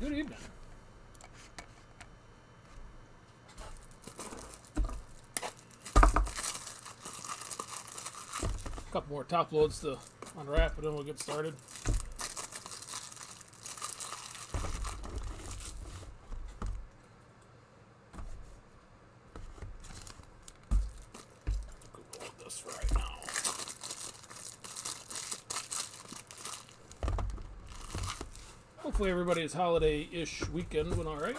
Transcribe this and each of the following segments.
Good evening. A couple more top loads to unwrap and then we'll get started. Load this for right now. Hopefully everybody's holiday-ish weekend went all right.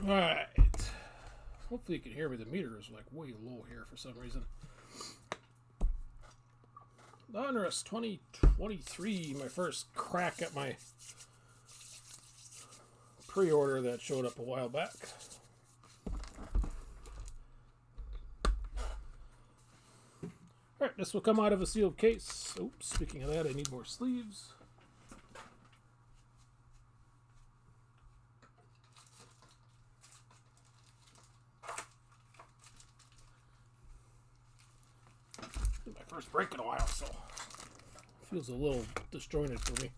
All right. Hopefully you can hear me. The meter is like way low here for some reason. Donruss 2023, my first crack at my pre-order that showed up a while back. Alright, this will come out of a sealed case. Oops, speaking of that, I need more sleeves. This is my first break in a while, so it feels a little disjointed for me.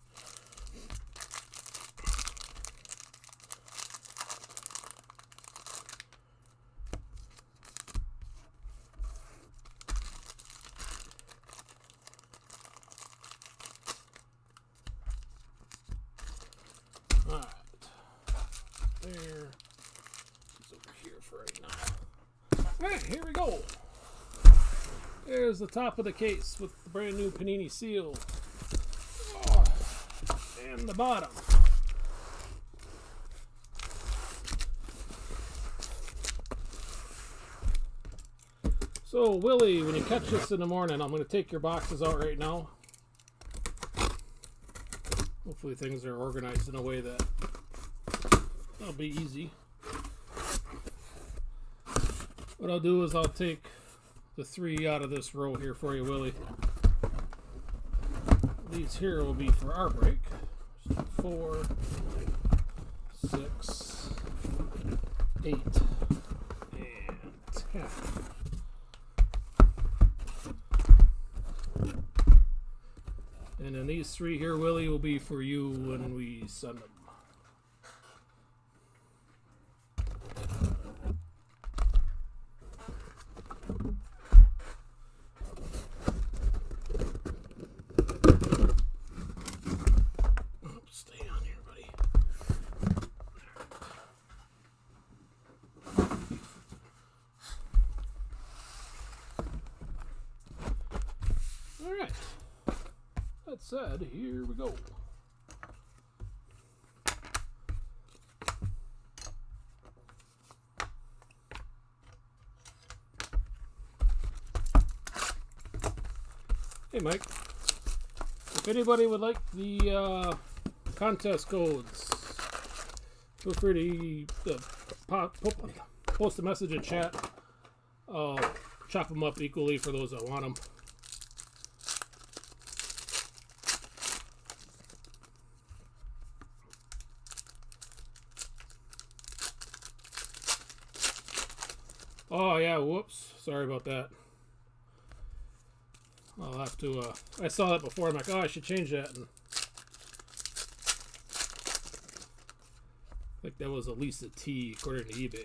Alright, there, it's over here for right now. Alright, here we go. There's the top of the case with the brand new Panini seal. Oh, and the bottom. So, Willie, when you catch this in the morning, I'm going to take your boxes out right now. Hopefully things are organized in a way that that'll be easy. What I'll do is I'll take the 3 out of this row here for you, Willie. These here will be for our break. 4, 6, 8, and 10. And then these 3 here, Willie, will be for you when we send them. Stay on here, buddy. All right. That said, here we go. Hey, Mike. If anybody would like the contest codes, feel free to post a message in chat. I'll chop them up equally for those that want them. Oh, yeah, whoops. Sorry about that. I'll have to, I saw that before. I'm like, oh, I should change that. And I think that was at least a T according to eBay.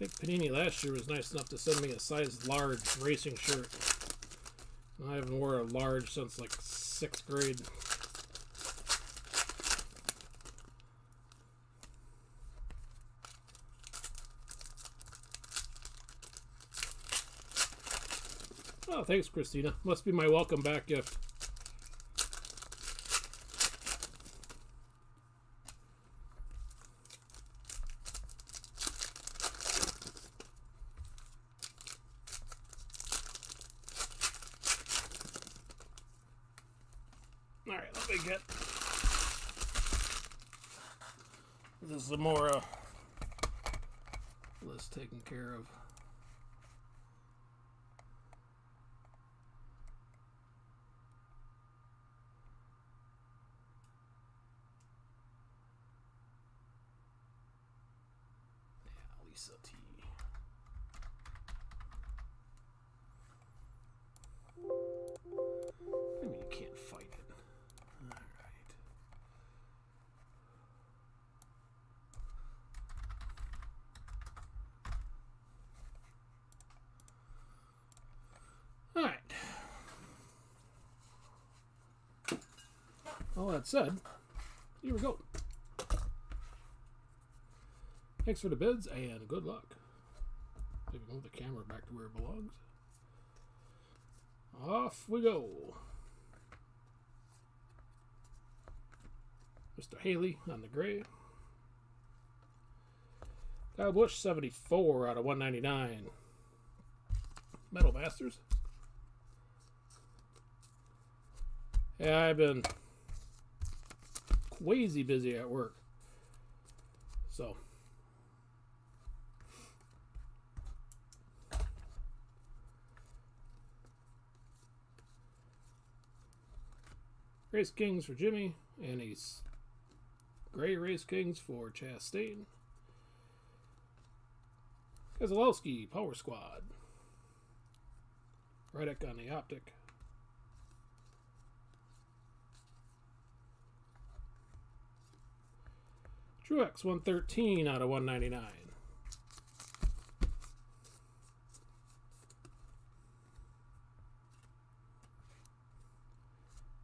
I think Panini last year was nice enough to send me a size large racing shirt. I haven't worn a large since like 6th grade. Oh, thanks, Christina. Must be my welcome back gift. we get. This is a more less taken care of. Yeah, Lisa T. I mean, you can't fight it. All right. All that said, here we go. Thanks for the bids and good luck. Maybe move the camera back to where it belongs. Off we go. Mr. Haley on the gray. Kyle Busch, 74 out of 199. Metal Masters. Yeah, I've been crazy busy at work. So. Race Kings for Jimmy, and he's Gray Race Kings for Chastain. Keselowski, Power Squad. Reddick on the optic. Truex, 113 out of 199.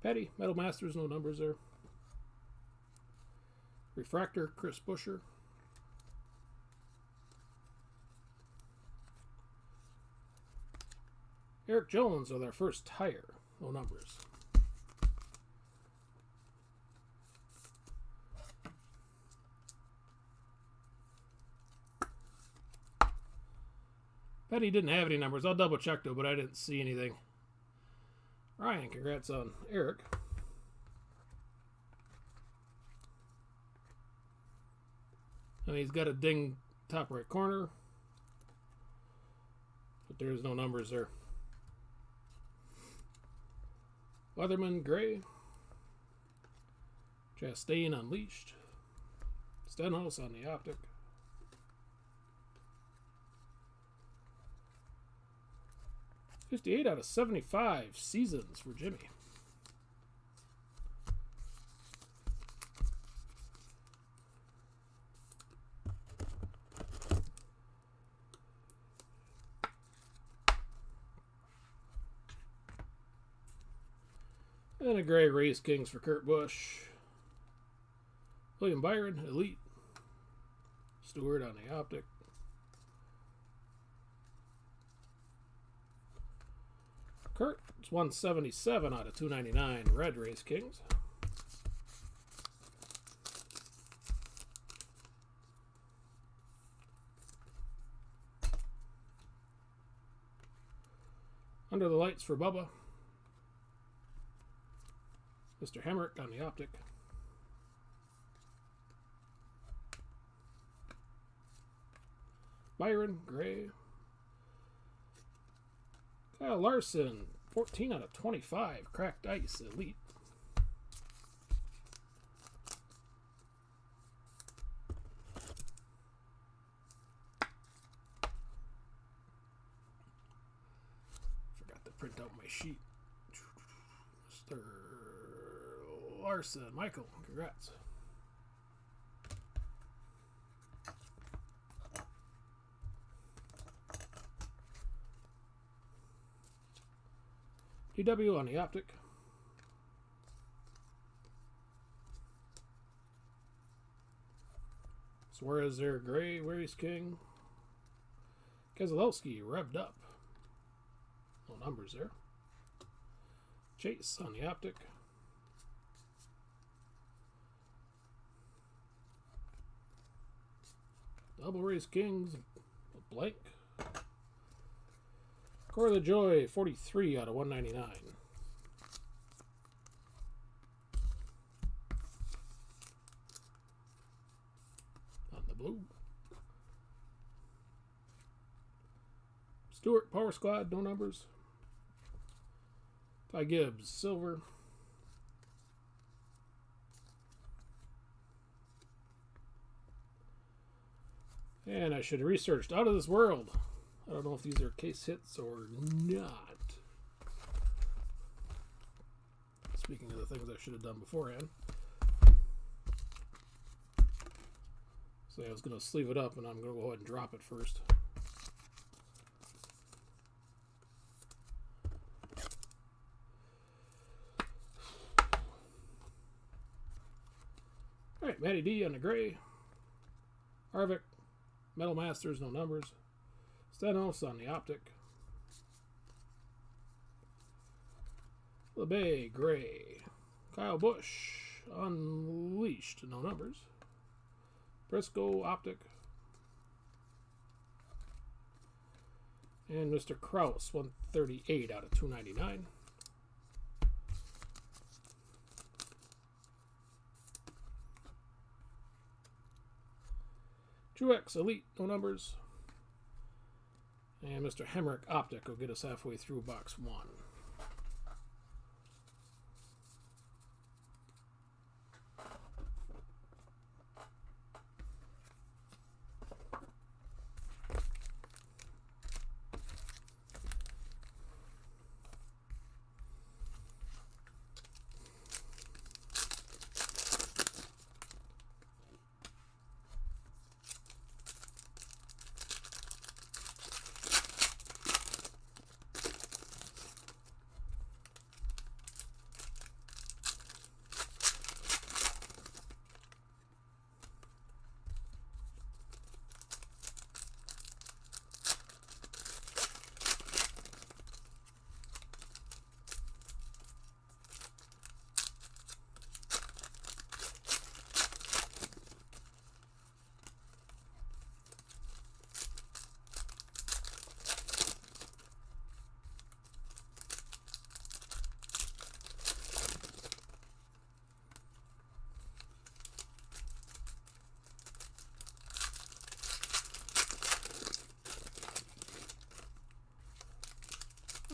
Petty, Metal Masters, no numbers there. Refractor, Chris Buescher. Eric Jones with our first tire, no numbers. Petty didn't have any numbers. I'll double check though, but I didn't see anything. Ryan, congrats on Eric. And he's got a ding top right corner, but there's no numbers there. Weatherman, gray. Chastain, unleashed. Stenhouse on the optic. '58 out of 75 seasons for Jimmy. And a gray Race Kings for Kurt Busch. William Byron, Elite. Stewart on the optic. Kurt, it's 177 out of 299. Red Race Kings. Under the lights for Bubba. Mr. Hemrick on the optic. Byron, gray. Kyle Larson, 14 out of 25. Cracked Ice, Elite. Forgot to print out my sheet. Mr. Larson, Michael, congrats. DW on the optic. Suarez there, gray, Race King. Keselowski revved up. No numbers there. Chase on the optic. Double Race Kings, a blank. Core of the Joy, 43 out of 199. blue. Stewart, Power Squad, no numbers. Ty Gibbs, silver. And I should have researched Out of This World. I don't know if these are case hits or not. Speaking of the things I should have done beforehand. So I was going to sleeve it up, and I'm going to go ahead and drop it first. All right, Matty D on the gray. Harvick, Metal Masters, no numbers. Stenos on the optic. LeBay, gray. Kyle Busch, Unleashed, no numbers. Briscoe, optic. And Mr. Kraus, 138 out of 299. Truex, Elite, no numbers. And Mr. Hemrick, optic, will get us halfway through box 1.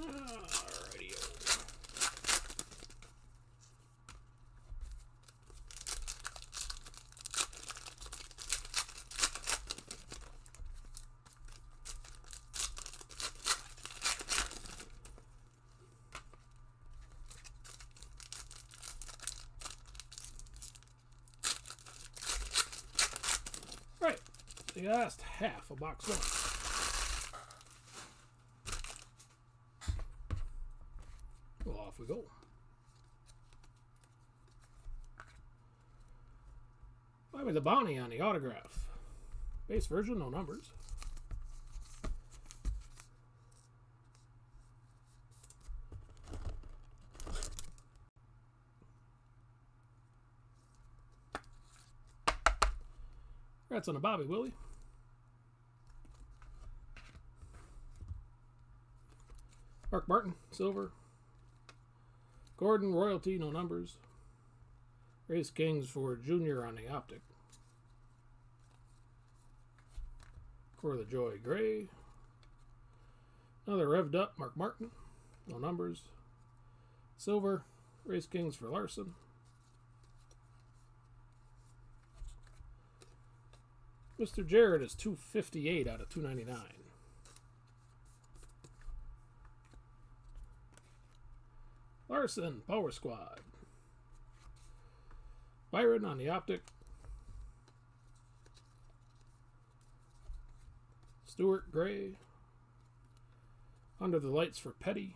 Alrighty. Right, the last half of box 1. Well, off we go. Buy me the bounty on the autograph. Base version, no numbers. Congrats on the Bobby, Willie. Mark Martin, silver. Gordon, royalty, no numbers. Race Kings for Junior on the optic. For the Joy, gray. Another revved up Mark Martin, no numbers. Silver, Race Kings for Larson. Mr. Jarrett is 258 out of 299. Larson, Power Squad. Byron on the optic. Stewart, gray. Under the Lights for Petty.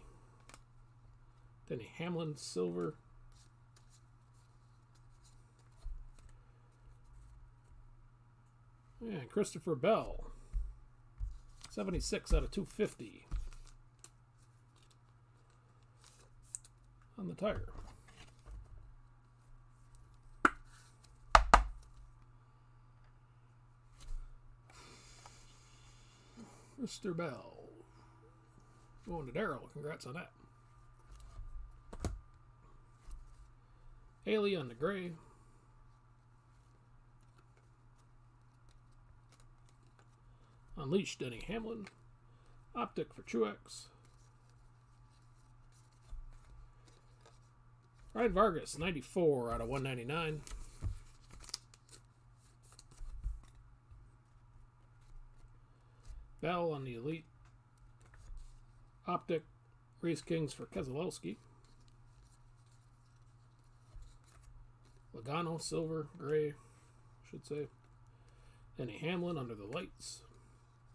Denny Hamlin, silver. And Christopher Bell, 76 out of 250 on the tire. Mr. Bell. Going to Darrell. Congrats on that. Haley on the gray. Unleashed, Denny Hamlin. Optic for Truex. Ryan Vargas, 94 out of 199. Bell on the Elite. Optic, Race Kings for Keselowski. Logano, silver, gray, should say. Denny Hamlin under the lights.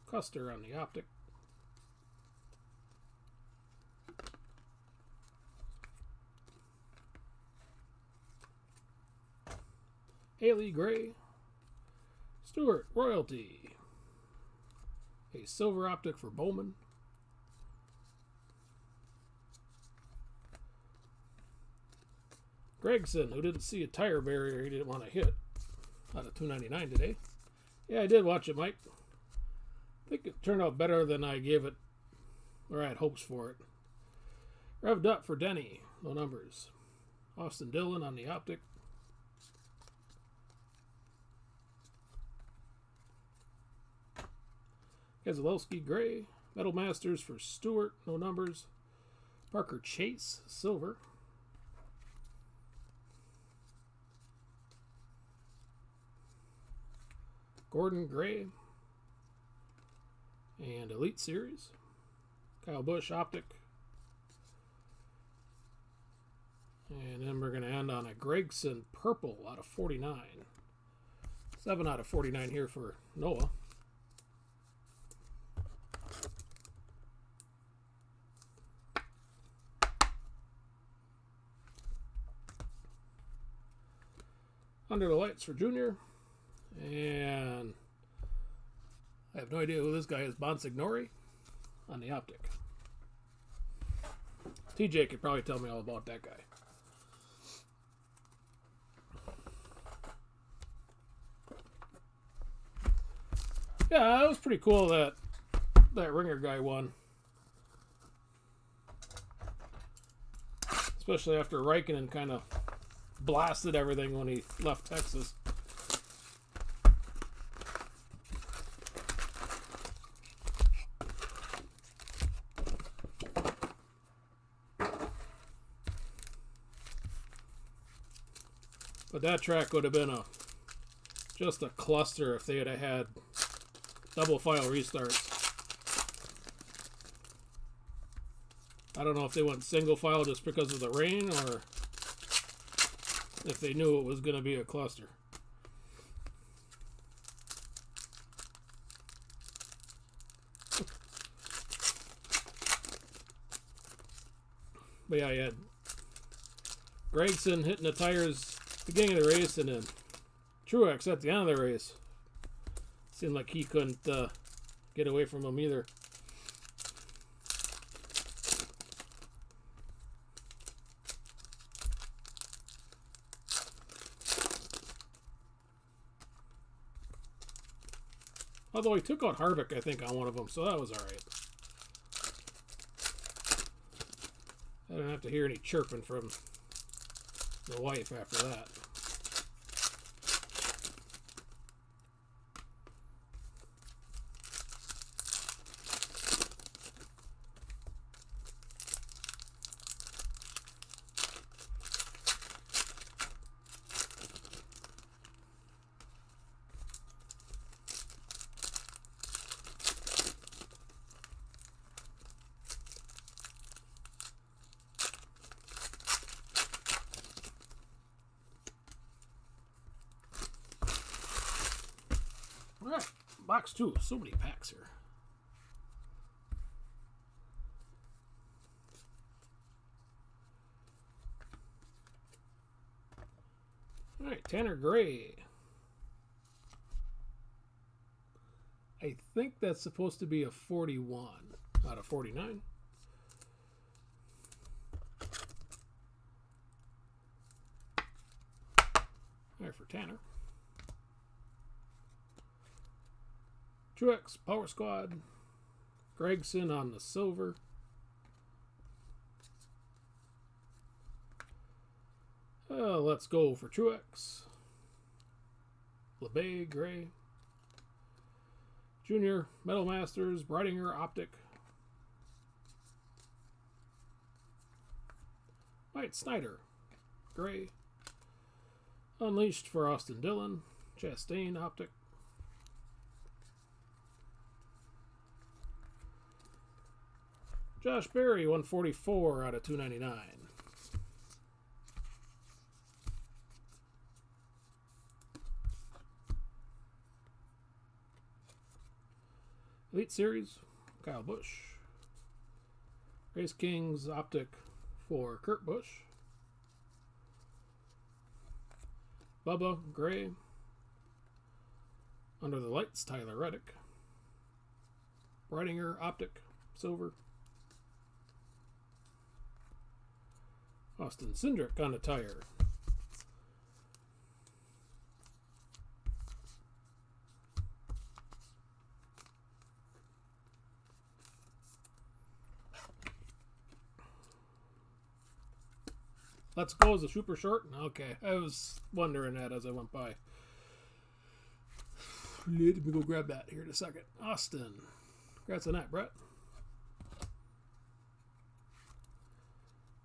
Custer on the Optic. Haley, gray. Stewart, royalty. A silver Optic for Bowman. Gregson, who didn't see a tire barrier he didn't want to hit, out of 299 today. Yeah, I did watch it, Mike. I think it turned out better than I gave it, or I had hopes for it. Revved up for Denny, no numbers. Austin Dillon on the Optic. Keselowski, gray. Metal Masters for Stewart, no numbers. Parker Chase, silver. Gordon, gray. And Elite Series. Kyle Busch, Optic. And then we're going to end on a Gregson, purple out of 49. 7 out of 49 here for Noah. Under the lights for Junior. And I have no idea who this guy is. Bonsignori on the Optic. TJ could probably tell me all about that guy. Yeah, it was pretty cool that Ringer guy won. Especially after Raikkonen kind of blasted everything when he left Texas. But that track would have been just a cluster if they had double file restarts. I don't know if they went single file just because of the rain or if they knew it was going to be a cluster. But yeah, you had Gregson hitting the tires at the beginning of the race, and then Truex at the end of the race. Seemed like he couldn't get away from him either. Although he took out Harvick, I think, on one of them, so that was alright. I didn't have to hear any chirping from the wife after that. Alright, box 2. So many packs here. Alright, Tanner Gray. I think that's supposed to be a 41 out of 49. Alright, for Tanner. Truex, Power Squad. Gregson on the silver. Let's go for Truex. LeBay, gray. Junior Metal Masters, Brightinger Optic. Mike Snyder, gray. Unleashed for Austin Dillon, Chastain Optic. Josh Berry, 144 out of 299. Elite Series, Kyle Busch. Race Kings Optic for Kurt Busch. Bubba, gray. Under the Lights, Tyler Reddick. Brightinger Optic, silver. Austin Cindric on a tire. Let's Go is a super short? Okay, I was wondering that as I went by. Let me go grab that here in a second. Austin. Congrats on that, Brett.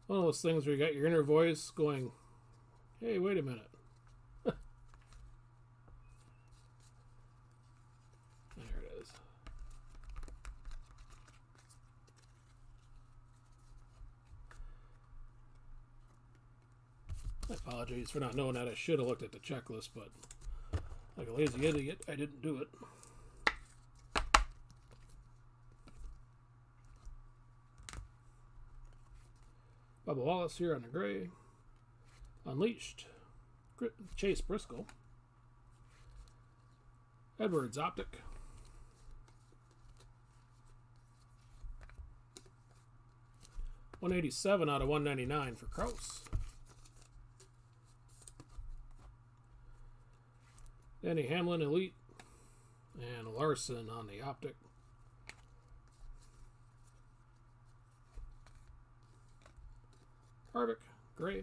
One of those things where you got your inner voice going, hey, wait a minute. There it is. I apologize for not knowing that. I should have looked at the checklist, but like a lazy idiot, I didn't do it. Bubba Wallace here on the gray. Unleashed. Chase Briscoe. Edwards Optic. $187 out of $199 for Kraus. Danny Hamlin Elite. And Larson on the Optic. Harvick, gray.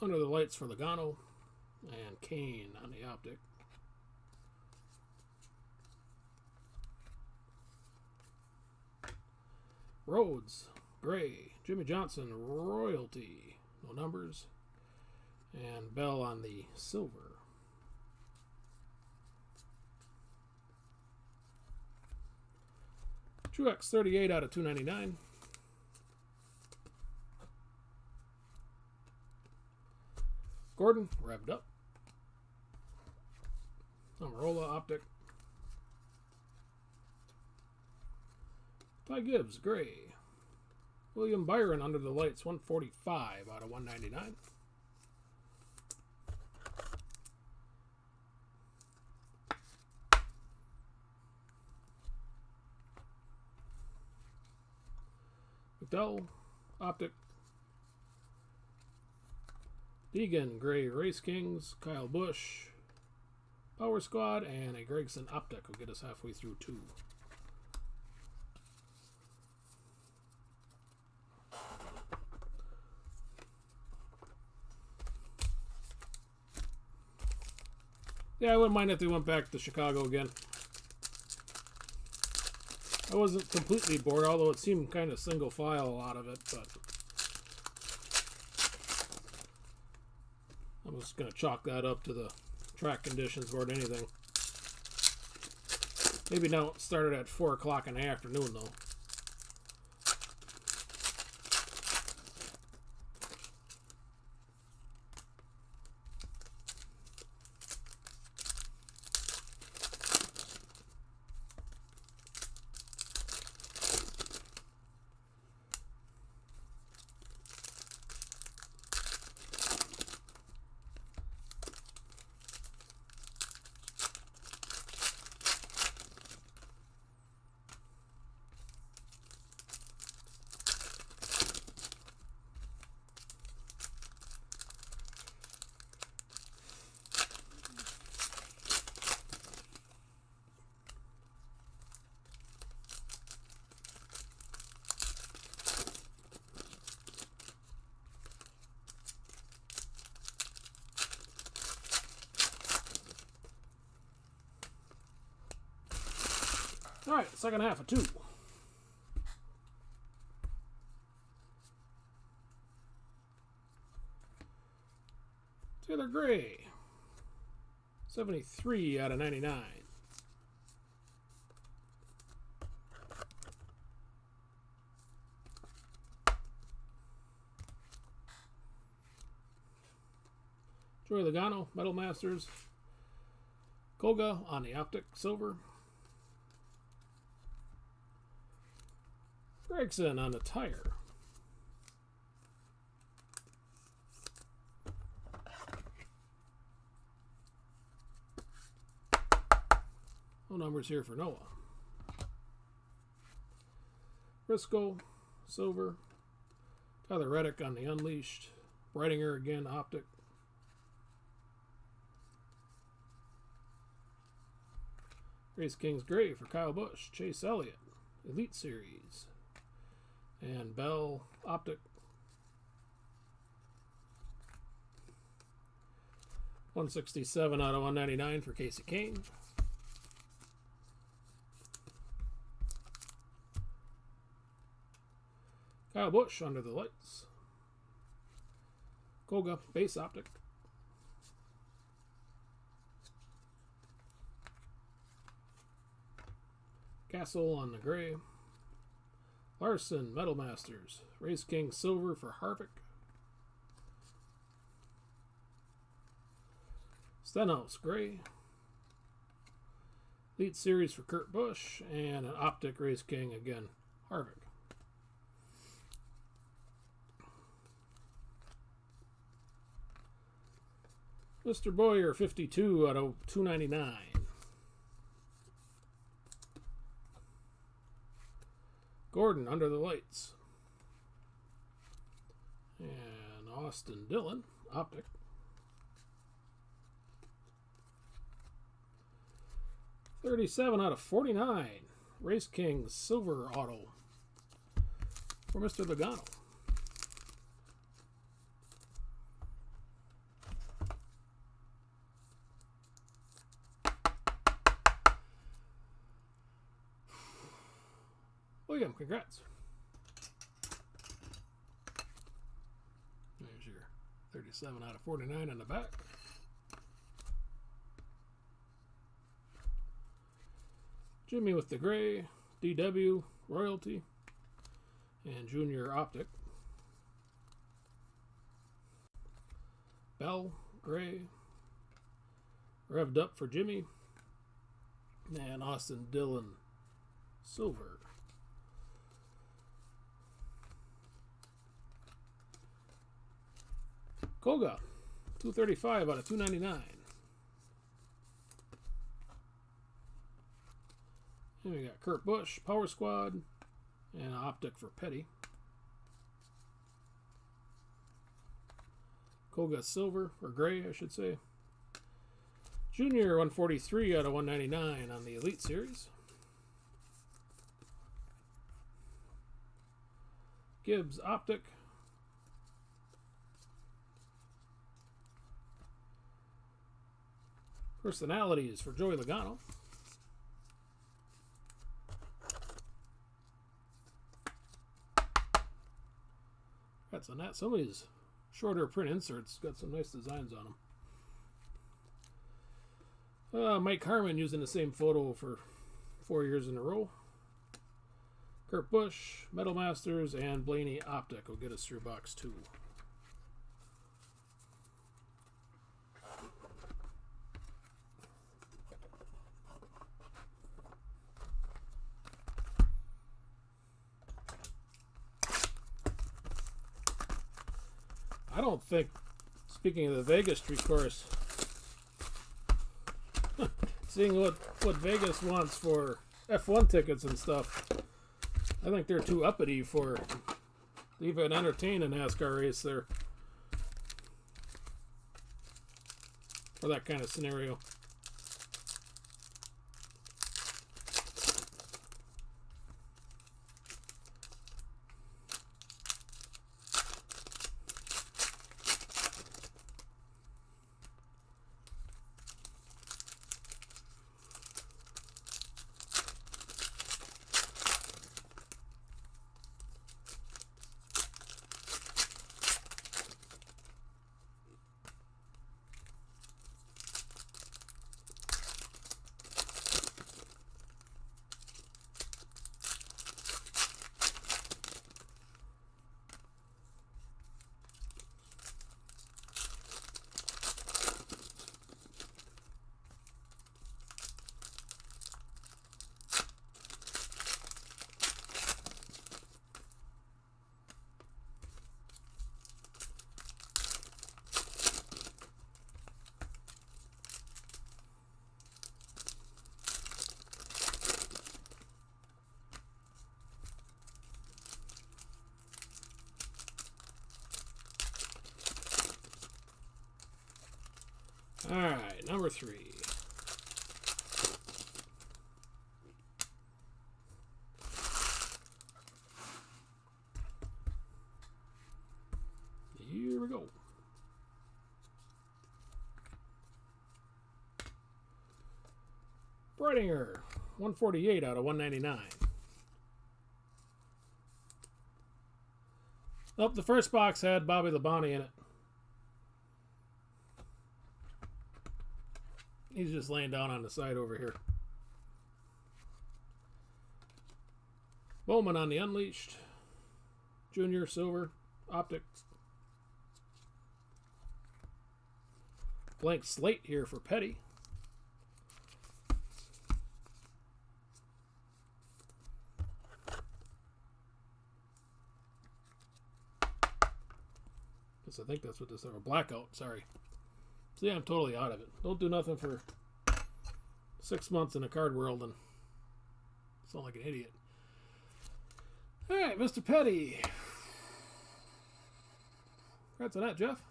Under the Lights for Logano. And Kane on the Optic. Rhodes, gray. Jimmy Johnson, royalty. No numbers. And Bell on the silver. Truex, 38 out of 299. Gordon, revved up. Amarola Optic. Ty Gibbs, gray. William Byron Under the Lights, 145 out of 199. McDowell Optic. Deegan, gray. Race Kings, Kyle Busch, Power Squad, and a Gregson Optic will get us halfway through 2. Yeah, I wouldn't mind if they went back to Chicago again. I wasn't completely bored, although it seemed kind of single file, a lot of it, but I'm just going to chalk that up to the track conditions more than anything. Maybe now it started at 4 o'clock in the afternoon, though. All right, second half of 2. Taylor Gray, 73 out of 99. Joey Logano, Metal Masters. Koga on the Optic Silver. Gregson on the Tire. No numbers here for Noah. Briscoe, Silver. Tyler Reddick on the Unleashed. Brightinger again, Optic. Race Kings Gray for Kyle Busch. Chase Elliott, Elite Series. And Bell, Optic. 167 out of 199 for Casey Kane. Kyle Busch, Under the Lights. Koga, Base Optic. Castle on the Gray. Larson, Metal Masters. Race King Silver for Harvick. Stenhouse Gray. Elite Series for Kurt Busch. And an Optic Race King again, Harvick. Mr. Boyer, 52 out of 299. Gordon, Under the Lights. And Austin Dillon, Optic. $37 out of 49. Race King Silver Auto for Mr. Logano. William, congrats. There's your 37 out of 49 on the back. Jimmy with the Gray, DW, Royalty, and Junior Optic. Bell, Gray, Revved Up for Jimmy, and Austin Dillon, Silver. Koga, 235 out of 299. And we got Kurt Busch, Power Squad, and Optic for Petty. Koga Silver, or Gray, I should say. Junior, 143 out of 199 on the Elite Series. Gibbs Optic. Personalities for Joey Logano. That's on that. Some of these shorter print inserts got some nice designs on them. Mike Harmon using the same photo for 4 years in a row. Kurt Busch, Metal Masters, and Blaney Optic will get us through box 2. I don't think, speaking of the Vegas Street Course, seeing what Vegas wants for F1 tickets and stuff, I think they're too uppity for to even entertain a NASCAR race there for that kind of scenario. number 3. Here we go. Brightinger, 148 out of 199. Nope, the first box had Bobby Labonte in it. He's just laying down on the side over here. Bowman on the Unleashed. Junior Silver Optic. Blank slate here for Petty. I think that's what this is. Or blackout, sorry. See, I'm totally out of it. Don't do nothing for 6 months in the card world and sound like an idiot. Alright, Mr. Petty. Congrats on that, Jeff.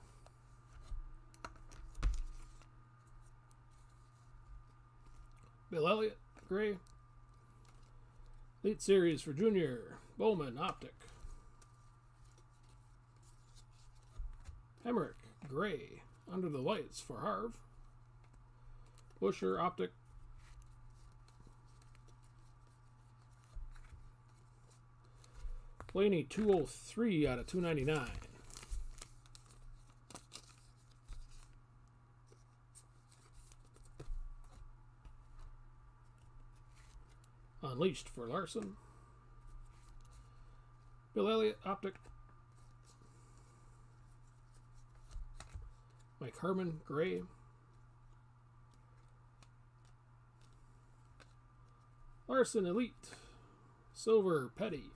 Bill Elliott, gray. Elite Series for Junior. Bowman, Optic. Emmerich, gray. Under the Lights for Harv. Busher, Optic. Blaney, 203 out of 299. Unleashed for Larson. Bill Elliott, Optic. Mike Herman, gray. Larson, Elite. Silver, Petty.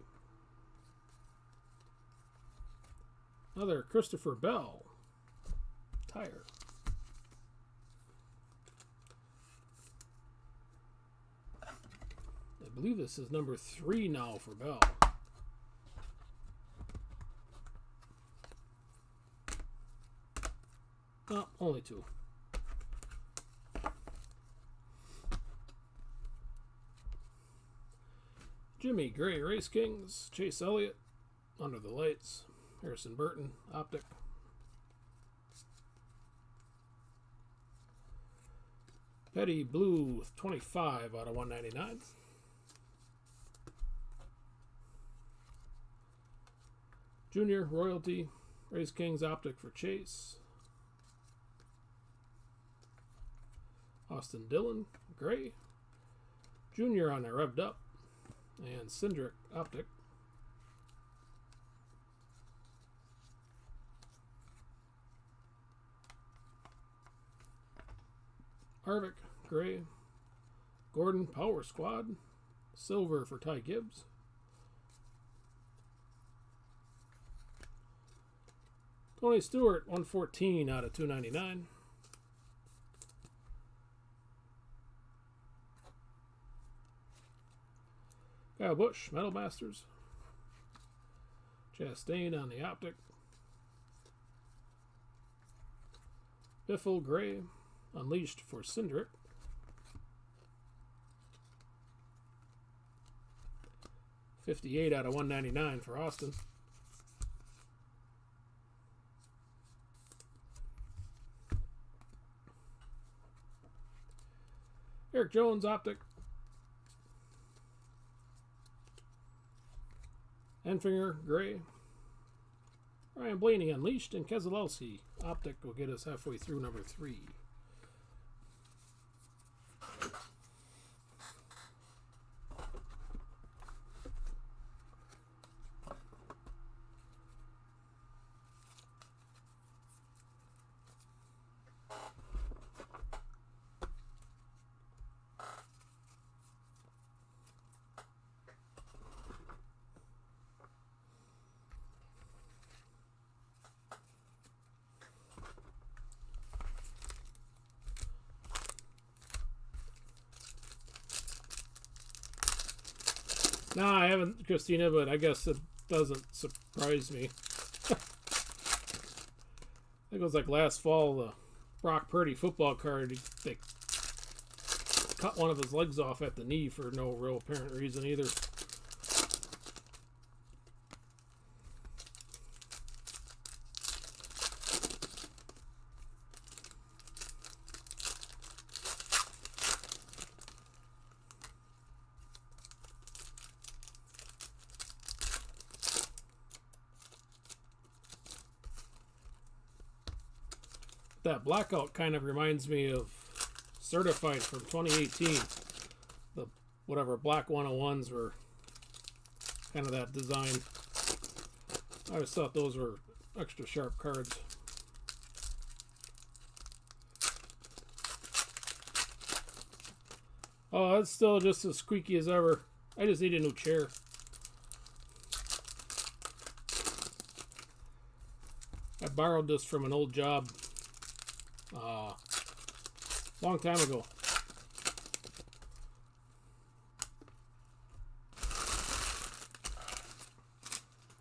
Another Christopher Bell. Tire. I believe this is number 3 now for Bell. Oh, only 2. Jimmy, gray. Race Kings. Chase Elliott, Under the Lights. Harrison Burton, Optic. Petty, blue, 25 out of 199. Junior, Royalty. Race Kings, Optic for Chase. Austin Dillon, gray. Junior on there, revved up. And Cindric, Optic. Harvick, gray. Gordon, Power Squad. Silver for Ty Gibbs. Tony Stewart, 114 out of 299. Kyle Busch, Metal Masters. Chastain on the Optic. Biffle, gray. Unleashed for Cindric. $58 out of $199 for Austin. Eric Jones, Optic. Enfinger, gray. Ryan Blaney, Unleashed. And Keselowski, Optic, will get us halfway through number 3. No, I haven't, Christina, but I guess it doesn't surprise me. I think it was like last fall, the Brock Purdy football card. They cut one of his legs off at the knee for no real apparent reason either. That blackout kind of reminds me of Certified from 2018. The whatever black 101s were kind of that design. I always thought those were extra sharp cards. Oh, it's still just as squeaky as ever. I just need a new chair. I borrowed this from an old job. Long time ago.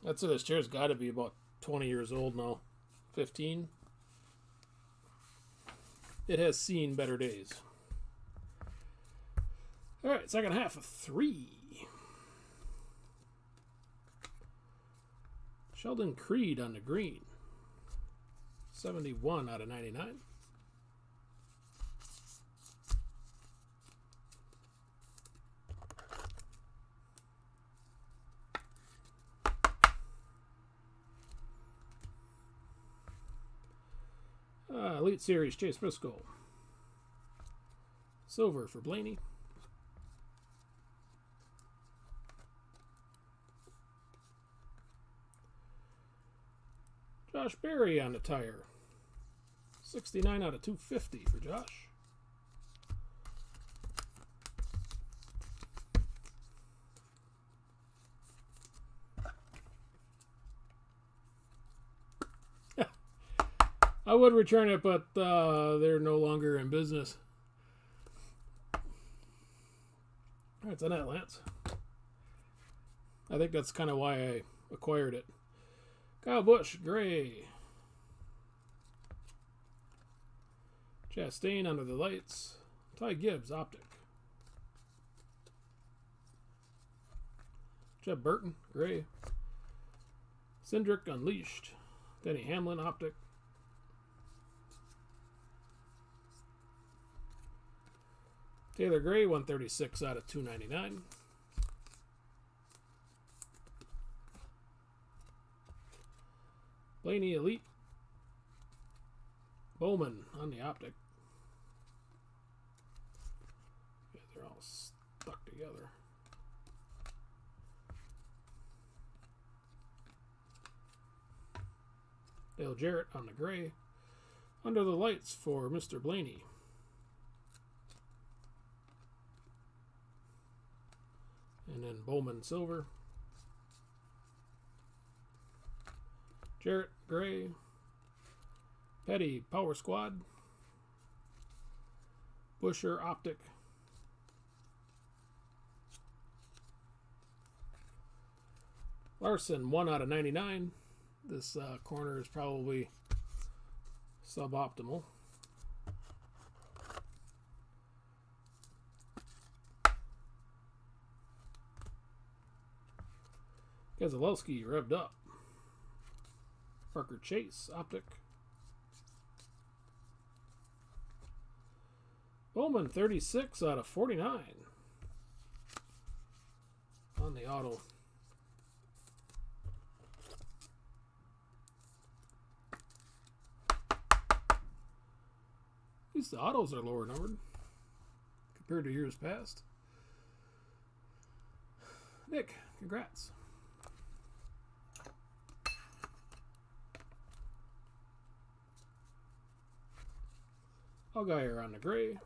I'd say this chair's got to be about 20 years old now. 15. It has seen better days. Alright, second half of 3. Sheldon Creed on the green. 71 out of 99. Elite Series, Chase Briscoe. Silver for Blaney. Josh Berry on the tire. 69 out of 250 for Josh. I would return it, but they're no longer in business. Alright, on that, Lance. I think that's kind of why I acquired it. Kyle Busch, gray. Chastain under the lights. Ty Gibbs, optic. Jeb Burton, gray. Cindric, unleashed. Denny Hamlin, optic. Taylor Gray, 136 out of 299. Blaney Elite. Bowman on the optic. Yeah, they're all stuck together. Dale Jarrett on the gray. Under the lights for Mr. Blaney. And then Bowman silver. Jarrett gray. Petty power squad. Busher optic. Larson 1 out of 99. This corner is probably suboptimal. Keselowski revved up. Parker Chase, optic. Bowman 36 out of 49 on the auto. At least the autos are lower numbered compared to years past. Nick, congrats. Allgaier on the gray.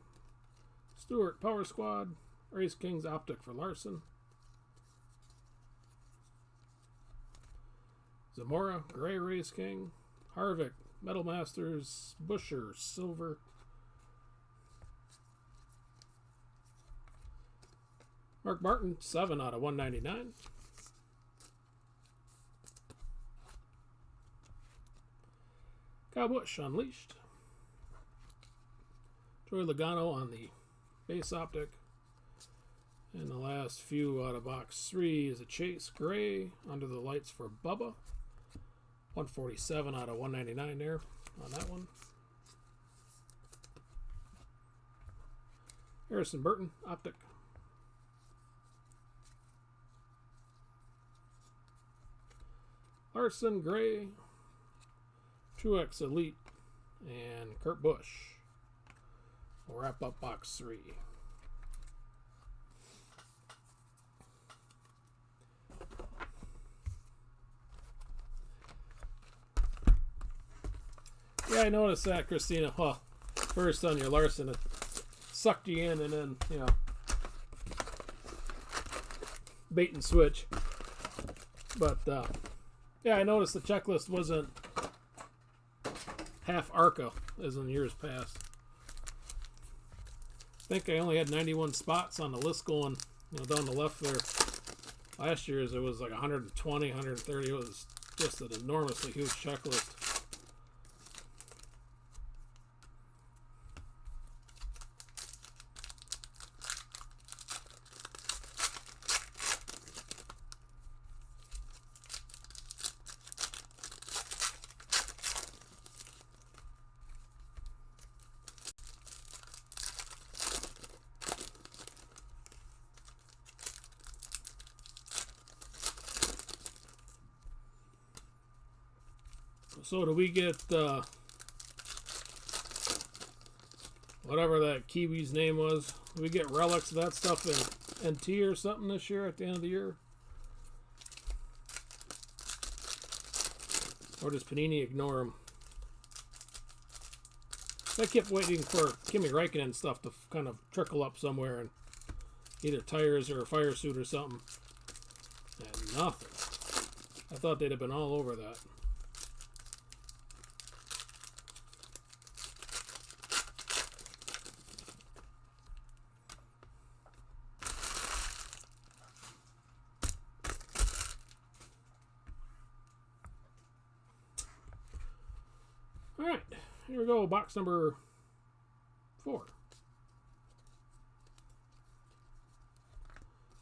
Stewart power squad. Race Kings optic for Larson. Zamora gray Race King. Harvick Metal Masters. Busher silver. Mark Martin 7 out of 199. Kyle Busch unleashed. Joey Logano on the base optic. And the last few out of box 3 is a Chase Gray under the lights for Bubba. 147 out of 199 there on that one. Harrison Burton, optic. Larson, Gray. Truex, Elite. And Kurt Busch. We'll wrap up box 3. Yeah, I noticed that, Christina. Well, first on your Larson, it sucked you in, and then, you know, bait and switch. But, yeah, I noticed the checklist wasn't half ARCA as in years past. I think I only had 91 spots on the list going, you know, down the left there. Last year's it was like 120, 130. It was just an enormously huge checklist. So do we get whatever that Kiwi's name was? Do we get relics of that stuff in NT or something this year at the end of the year? Or does Panini ignore them? I kept waiting for Kimi Räikkönen stuff to kind of trickle up somewhere in either tires or a fire suit or something. And nothing. I thought they'd have been all over that. Alright, here we go, box number 4.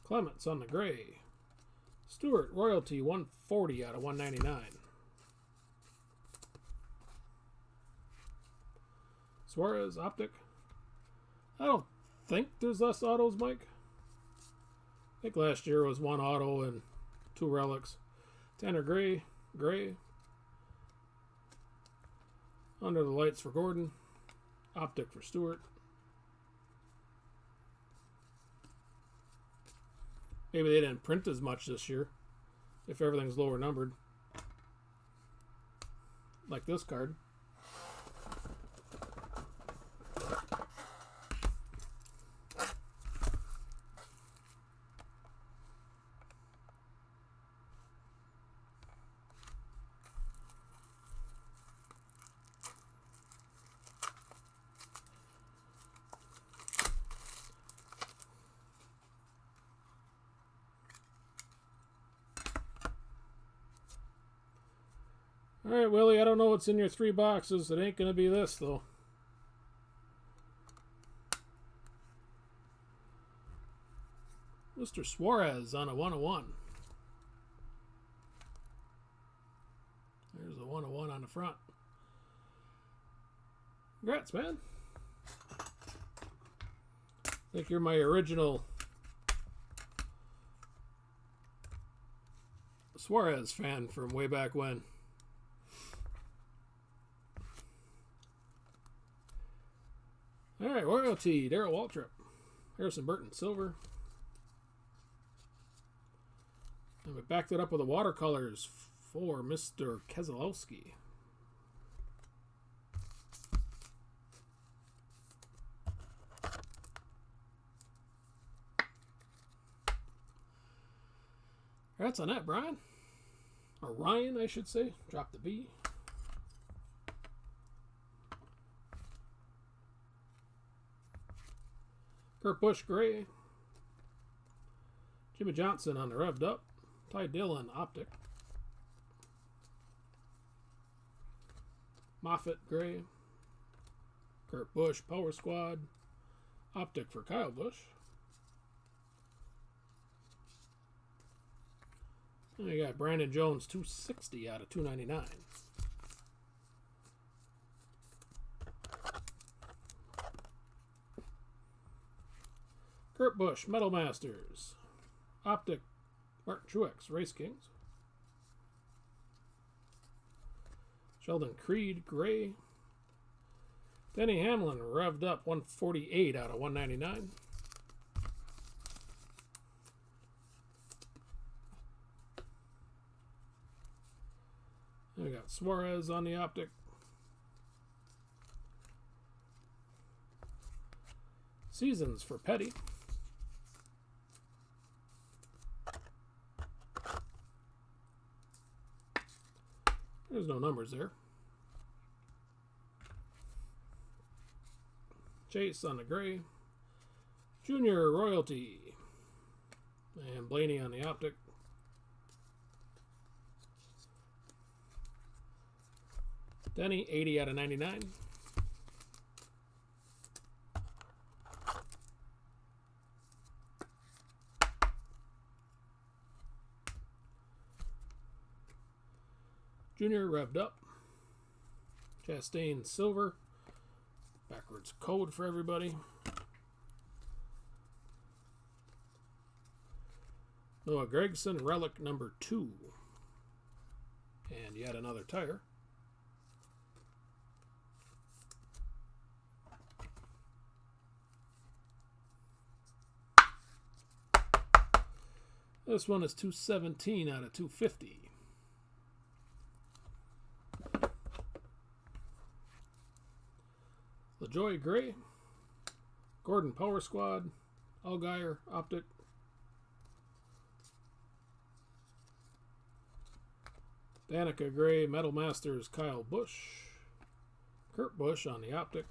Clements on the gray. Stewart, Royalty, 140 out of 199. Suarez, optic. I don't think there's less autos, Mike. I think last year was 1 auto and 2 relics. Tanner Gray, gray. Under the lights for Gordon. Optic for Stewart. Maybe they didn't print as much this year if everything's lower numbered. Like this card. Alright, Willie, I don't know what's in your 3 boxes. It ain't going to be this, though. Mr. Suarez on a 101. There's a 101 on the front. Congrats, man. I think you're my original Suarez fan from way back when. All right, Royalty, Darrell Waltrip. Harrison Burton, silver. And we backed it up with the watercolors for Mr. Keselowski. Congrats on that, Brian. Or Ryan, I should say. Drop the B. Kurt Busch, gray. Jimmy Johnson on the revved up. Ty Dillon, optic. Moffitt, gray. Kurt Busch, Power Squad. Optic for Kyle Busch. And we got Brandon Jones, 260 out of 299. Kurt Busch, Metal Masters. Optic, Martin Truex, Race Kings. Sheldon Creed, Gray. Denny Hamlin, revved up, 148 out of 199. And we got Suarez on the Optic. Seasons for Petty. There's no numbers there. Chase on the gray. Junior Royalty. And Blaney on the Optic. Denny, 80 out of 99. Junior revved up. Chastain silver. Backwards code for everybody. Noah Gragson, relic number 2. And yet another tire. This one is 217 out of 250. LaJoy Gray, Gordon Power Squad, Allgaier Optic, Danica Gray, Metal Masters, Kyle Busch, Kurt Busch on the Optic,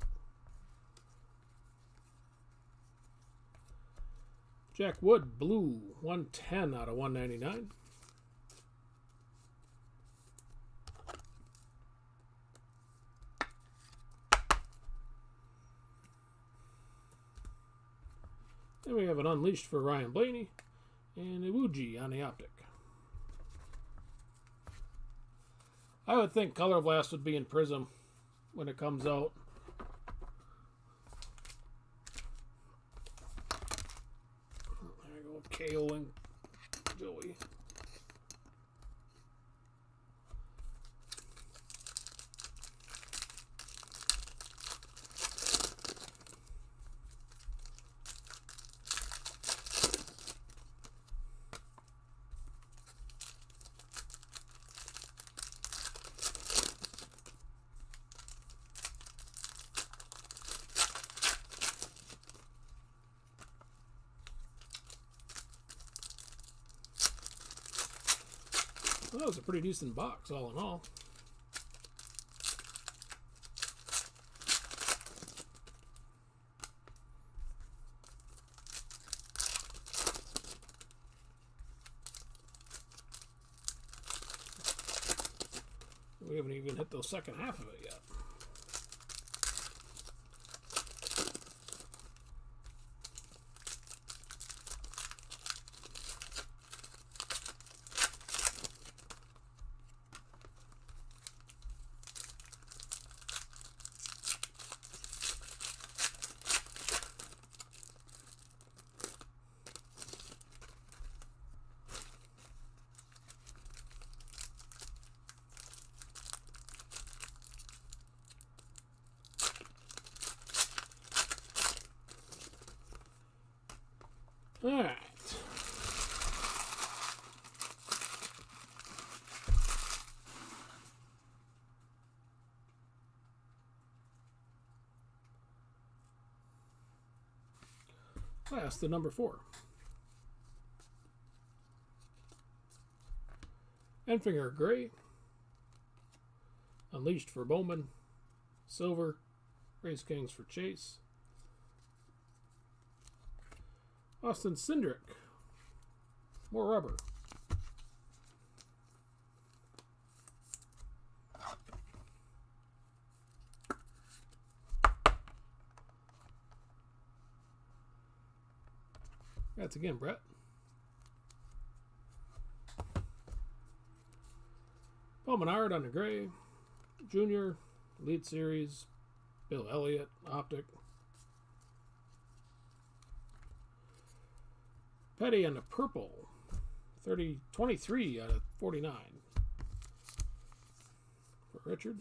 Jack Wood Blue, 110 out of 199. Then we have an Unleashed for Ryan Blaney and Iwuji on the Optic. I would think Color Blast would be in Prism when it comes out. There you go, KO and Joey. Well, that was a pretty decent box, all in all. We haven't even hit the second half of it yet. All right. Last, the number 4. Enfinger Gray. Unleashed for Bowman. Silver. Race Kings for Chase. Austin Cindric. More rubber. Congrats again, Brett. Paul Menard on the gray. Junior, Elite Series. Bill Elliott, Optic. Petty on the purple. 23 out of 49. For Richard.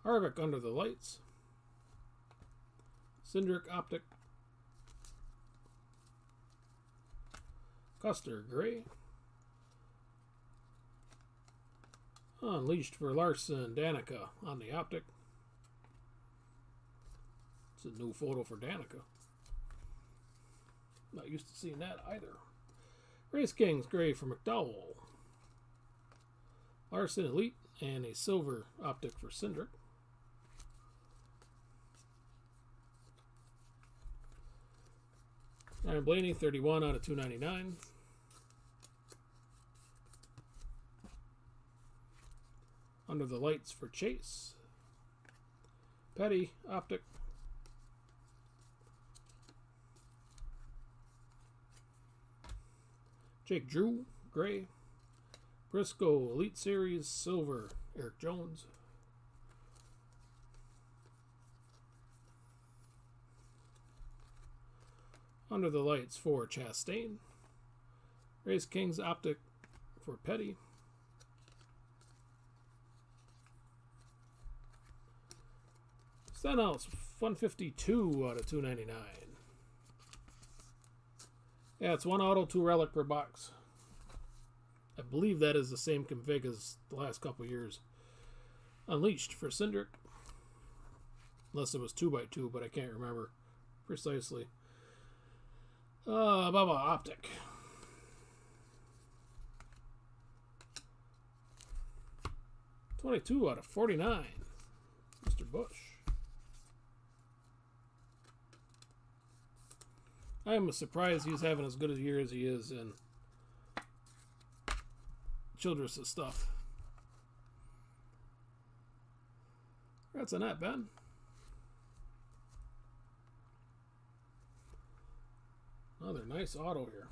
Harvick under the lights. Cindric Optic. Custer Gray. Unleashed for Larson Danica on the Optic. It's a new photo for Danica. Not used to seeing that either. Race Kings Gray for McDowell. Larson Elite and a silver Optic for Cindric. Ryan Blaney, 31 out of 299. Under the lights for Chase. Petty, Optic. Jake Drew, gray. Briscoe, Elite Series, silver, Eric Jones. Under the lights for Chastain. Race Kings Optic for Petty. Stenhouse, 152 out of 299. Yeah, it's one auto, 2 relic per box. I believe that is the same config as the last couple years. Unleashed for Cindric. Unless it was 2x2, but I can't remember precisely. Bubba Optic. $22 out of 49. Mr. Bush. I am surprised he's having as good a year as he is in Childress' stuff. Congrats on that, Ben. Another nice auto here.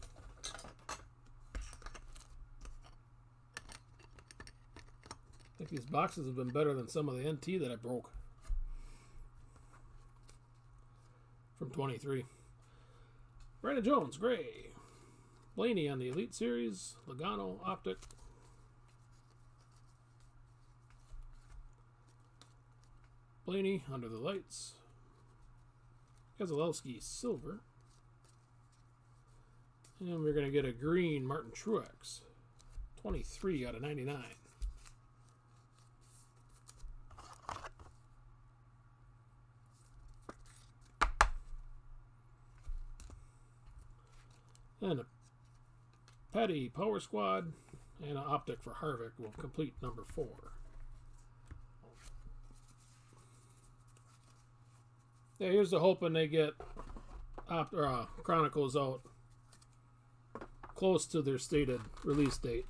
I think these boxes have been better than some of the NT that I broke from 23. Brandon Jones, gray. Blaney on the Elite Series. Logano, Optic. Blaney under the lights. Keselowski, silver. And we're going to get a green Martin Truex. 23 out of 99. And a Petty Power Squad and an Optic for Harvick will complete number 4. Yeah, here's the hoping they get Chronicles out close to their stated release date.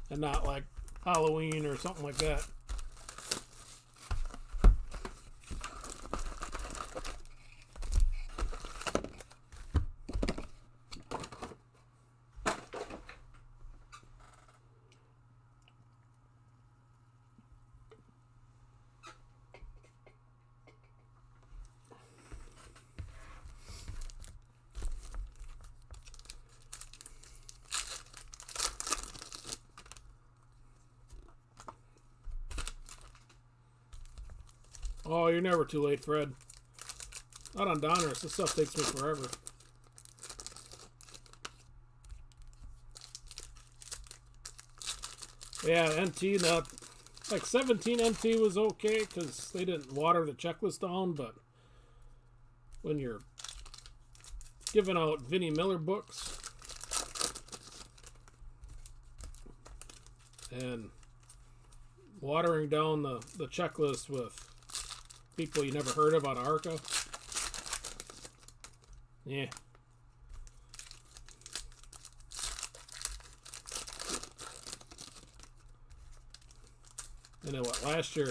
And not like Halloween or something like that. Oh, you're never too late, Fred. Not on Donruss. This stuff takes me forever. Yeah, NT, not like 17 NT was okay because they didn't water the checklist down, but when you're giving out Vinnie Miller books and watering down the checklist with people you never heard of out of ARCA. Yeah. And then what? Last year,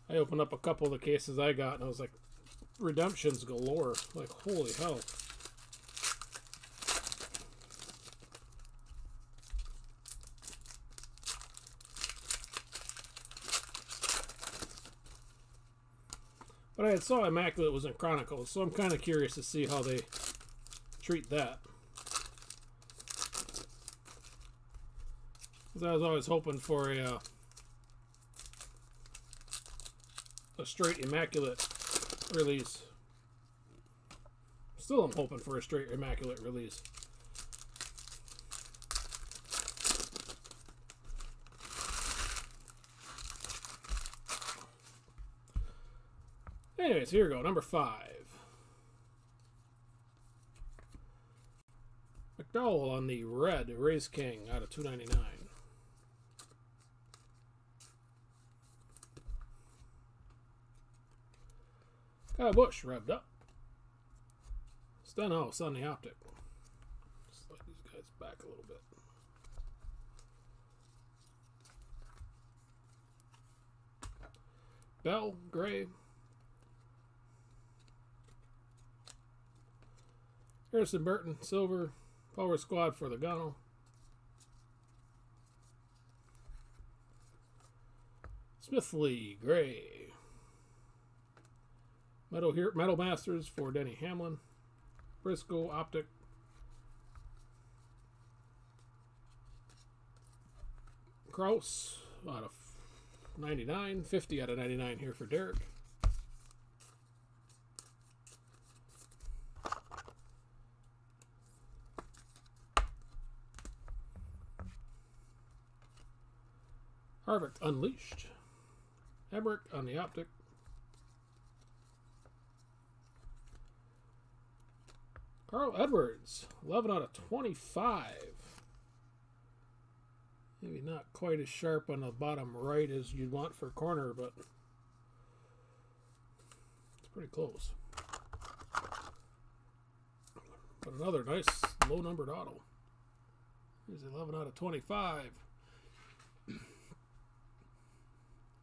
I opened up a couple of the cases I got, and I was like, redemptions galore. Like, holy hell. But I saw Immaculate was in Chronicles, so I'm kind of curious to see how they treat that. Because I was always hoping for a straight Immaculate release. Still, I'm hoping for a straight Immaculate release. Anyways, here we go. Number 5. McDowell on the red Race King out of $2.99. Kyle Busch revved up. Stenhouse on the optic. Slide these guys back a little bit. Bell, gray. Harrison Burton, silver. Power Squad for the Gano. Smithley, gray. Metal Masters for Denny Hamlin. Briscoe, optic. Kraus out of 99. 50 out of 99 here for Derek. Harvick Unleashed. Emmerich on the optic. Carl Edwards, 11 out of 25. Maybe not quite as sharp on the bottom right as you'd want for corner, but it's pretty close. But another nice low-numbered auto. Here's 11 out of 25.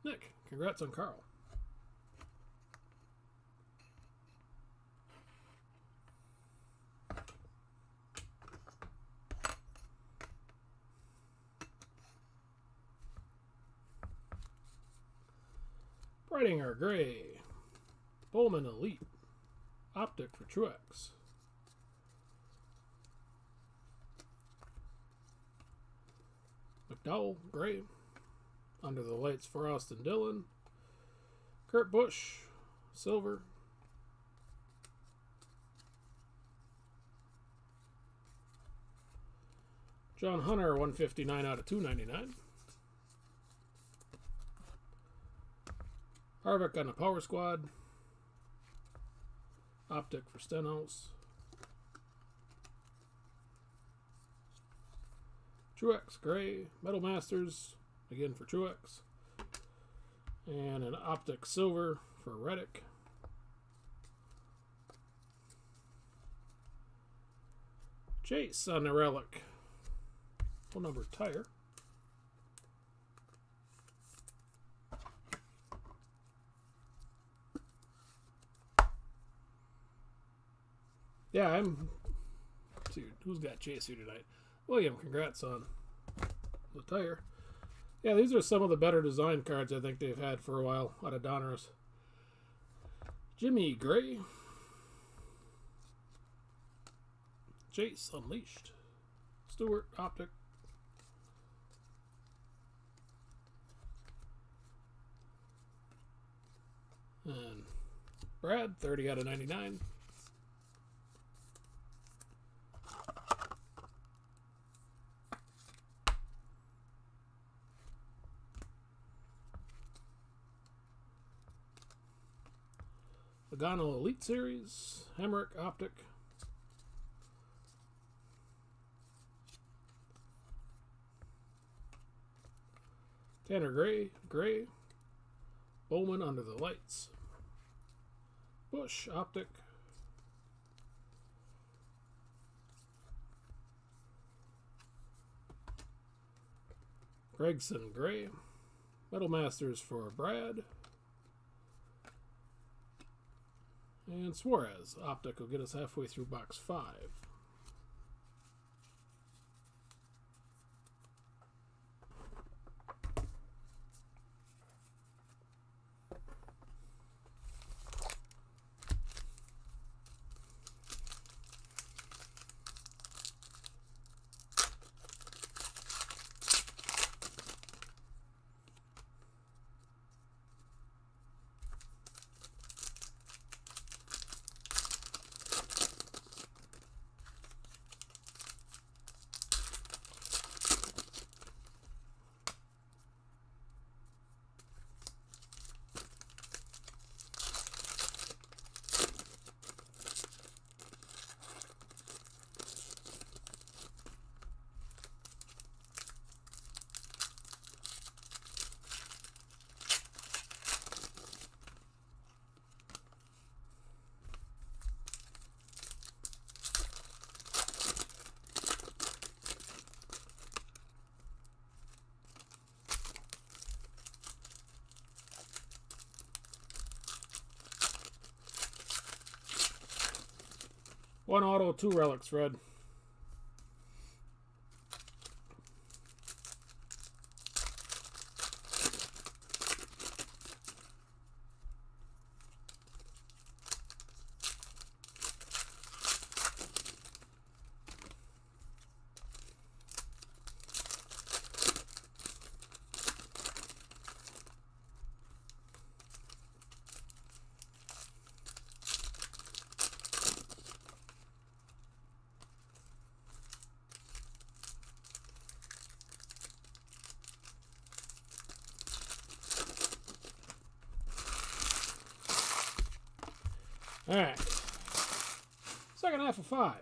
Nick, congrats on Carl. Brightinger, gray. Bowman Elite. Optic for Truex. McDowell, gray. Under the Lights for Austin Dillon. Kurt Busch, silver. John Hunter, 159 out of 299. Harvick on the Power Squad. Optic for Stenhouse. Truex, gray. Metal Masters, again for Truex. And an optic silver for Reddick. Chase on the Relic. Full number tire. Yeah, I'm... Let's see, who's got Chase here tonight? William, congrats on the tire. Yeah, these are some of the better design cards I think they've had for a while out of Donruss. Jimmy Gray. Chase Unleashed. Stewart Optic. And Brad, 30 out of 99. Logano Elite Series, Hemrick Optic. Tanner Gray, gray. Bowman Under the Lights. Busch Optic. Gregson Gray. Metal Masters for Brad. And Suarez. Optic will get us halfway through box 5. One auto, 2 relics, Red. All right. Second half of 5.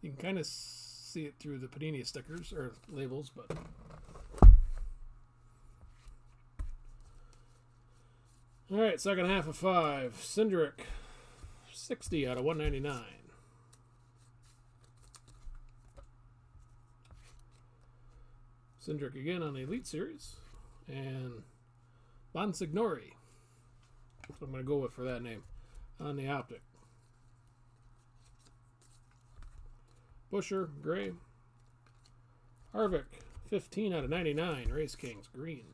You can kind of see it through the Panini stickers or labels, but all right. Second half of 5. Cindric, 60 out of 199. Cindric again on the Elite Series, and Bonsignori. That's what I'm going to go with for that name on the Optic. Busher, gray. Harvick, 15 out of 99. Race Kings, green.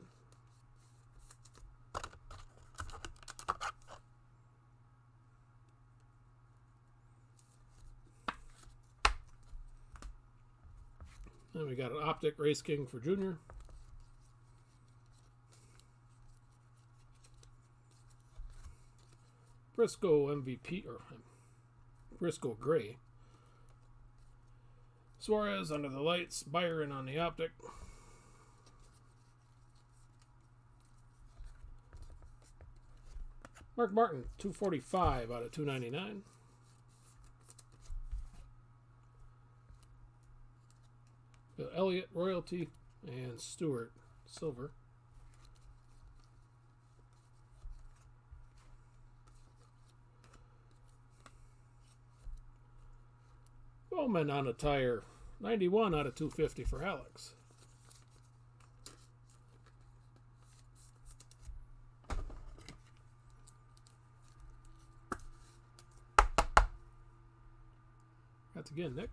Then we got an Optic Race King for Junior. Briscoe MVP, or Briscoe Gray. Suarez under the lights. Byron on the Optic. Mark Martin, 245 out of 299. Bill Elliott, Royalty, and Stewart, silver. Bowman on a tire, 91 out of 250 for Alex. That's again, Nick.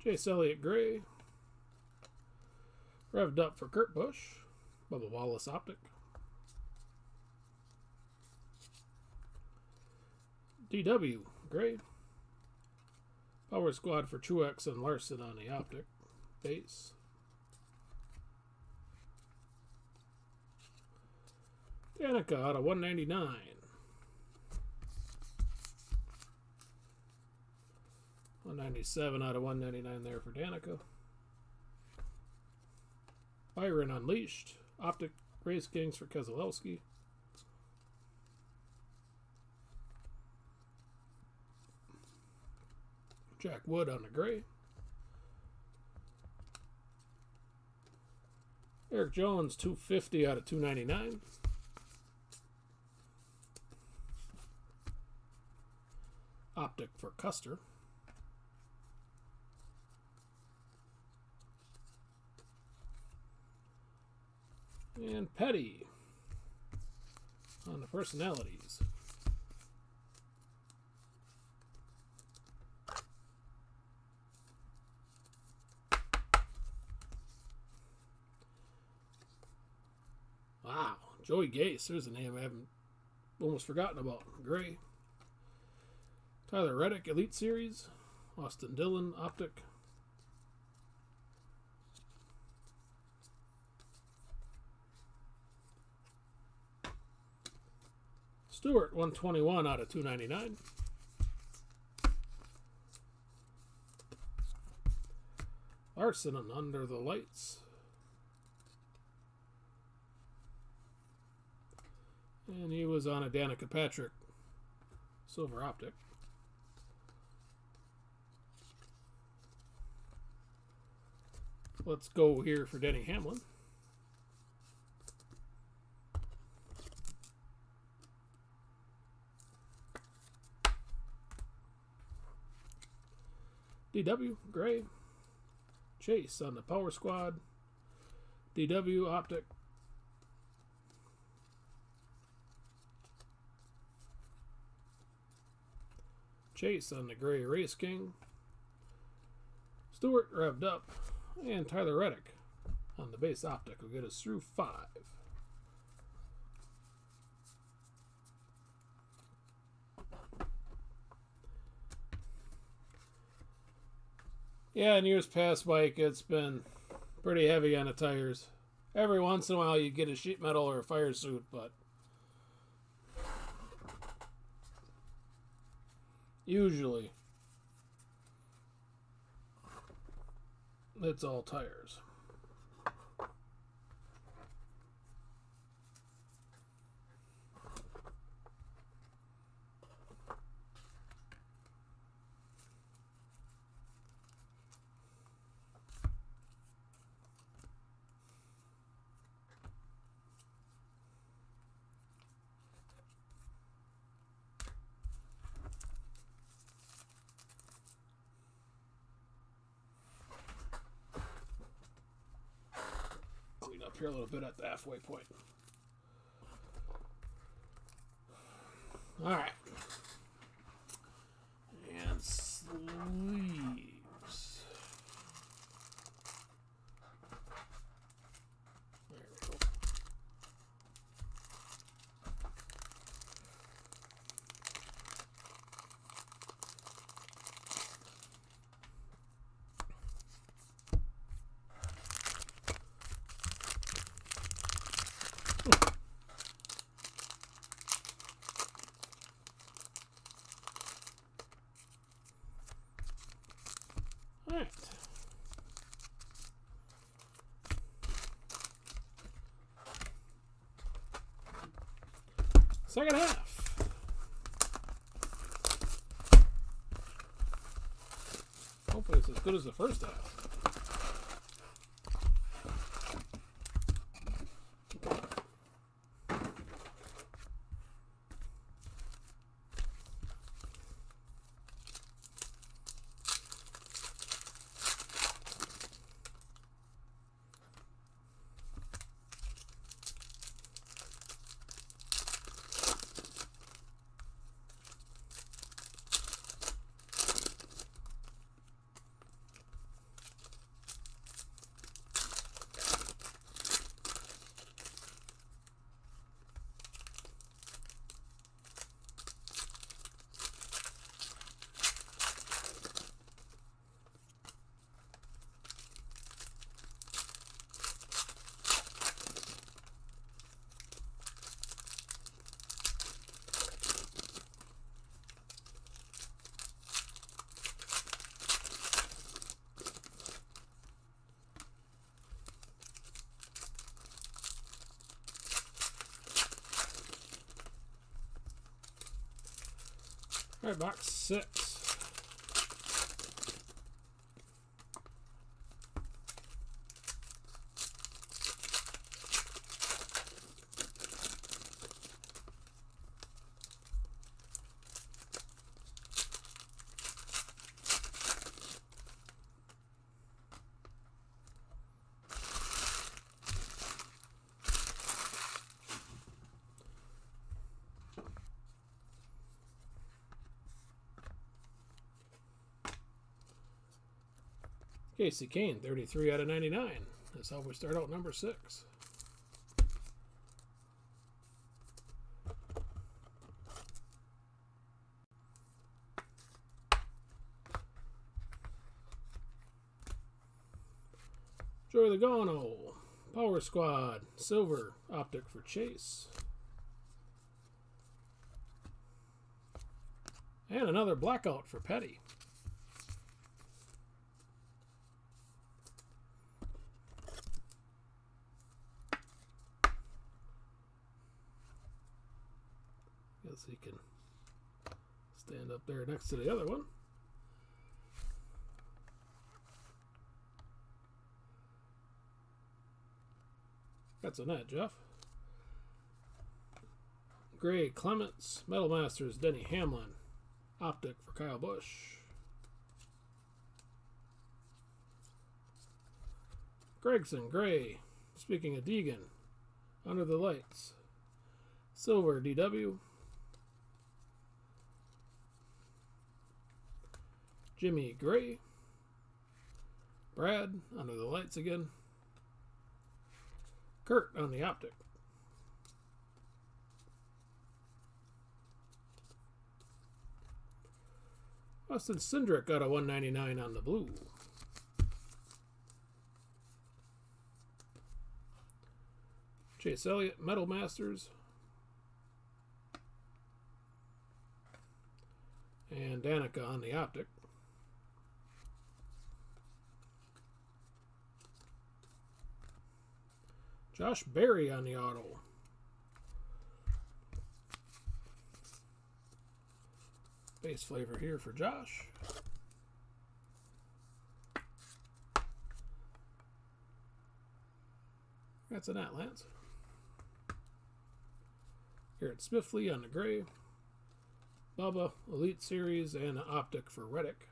Chase Elliott Gray. Revved up for Kurt Busch. Bubba Wallace Optic. DW Gray. Power Squad for Truex and Larson on the Optic. Base. Danica out of 199. $197 out of 199 there for Danica. Byron Unleashed. Optic Race Kings for Keselowski. Jack Wood on the gray. Eric Jones, 250 out of 299. Optic for Custer. And Petty on the personalities. Wow, Joey Gase. There's a name I haven't almost forgotten about. Gray. Tyler Reddick, Elite Series. Austin Dillon, Optic. Stewart, 121 out of 299. Larson and Under the Lights. And he was on a Danica Patrick Silver Optic. Let's go here for Denny Hamlin. DW, Gray. Chase on the Power Squad. DW, Optic. Chase on the Gray Race King. Stewart revved up. And Tyler Reddick on the base Optic will get us through 5. Yeah, in years past, Mike, it's been pretty heavy on the tires. Every once in a while you get a sheet metal or a fire suit, but usually it's all tires. Clean up here a little bit at the halfway point. All right. And sleeves. There we go. All right. Second half. Hopefully it's as good as the first half. All right, box 6. Casey Kane, 33 out of 99. That's how we start out number 6. Joey Logano, Power Squad, silver, optic for Chase. And another blackout for Petty. Guess he can stand up there next to the other one. That's a net, Jeff. Gray Clements, Metal Masters, Denny Hamlin, optic for Kyle Busch. Gregson Gray, speaking of Deegan, Under the Lights, silver DW. Jimmy Gray, Brad, Under the Lights again. Kurt on the optic. Austin Cindric got a 199 on the blue. Chase Elliott, Metal Masters. And Danica on the optic. Josh Berry on the auto. Base flavor here for Josh. That's an net, Lance. Garrett Smithly on the gray. Bubba, Elite Series, and an optic for Reddick.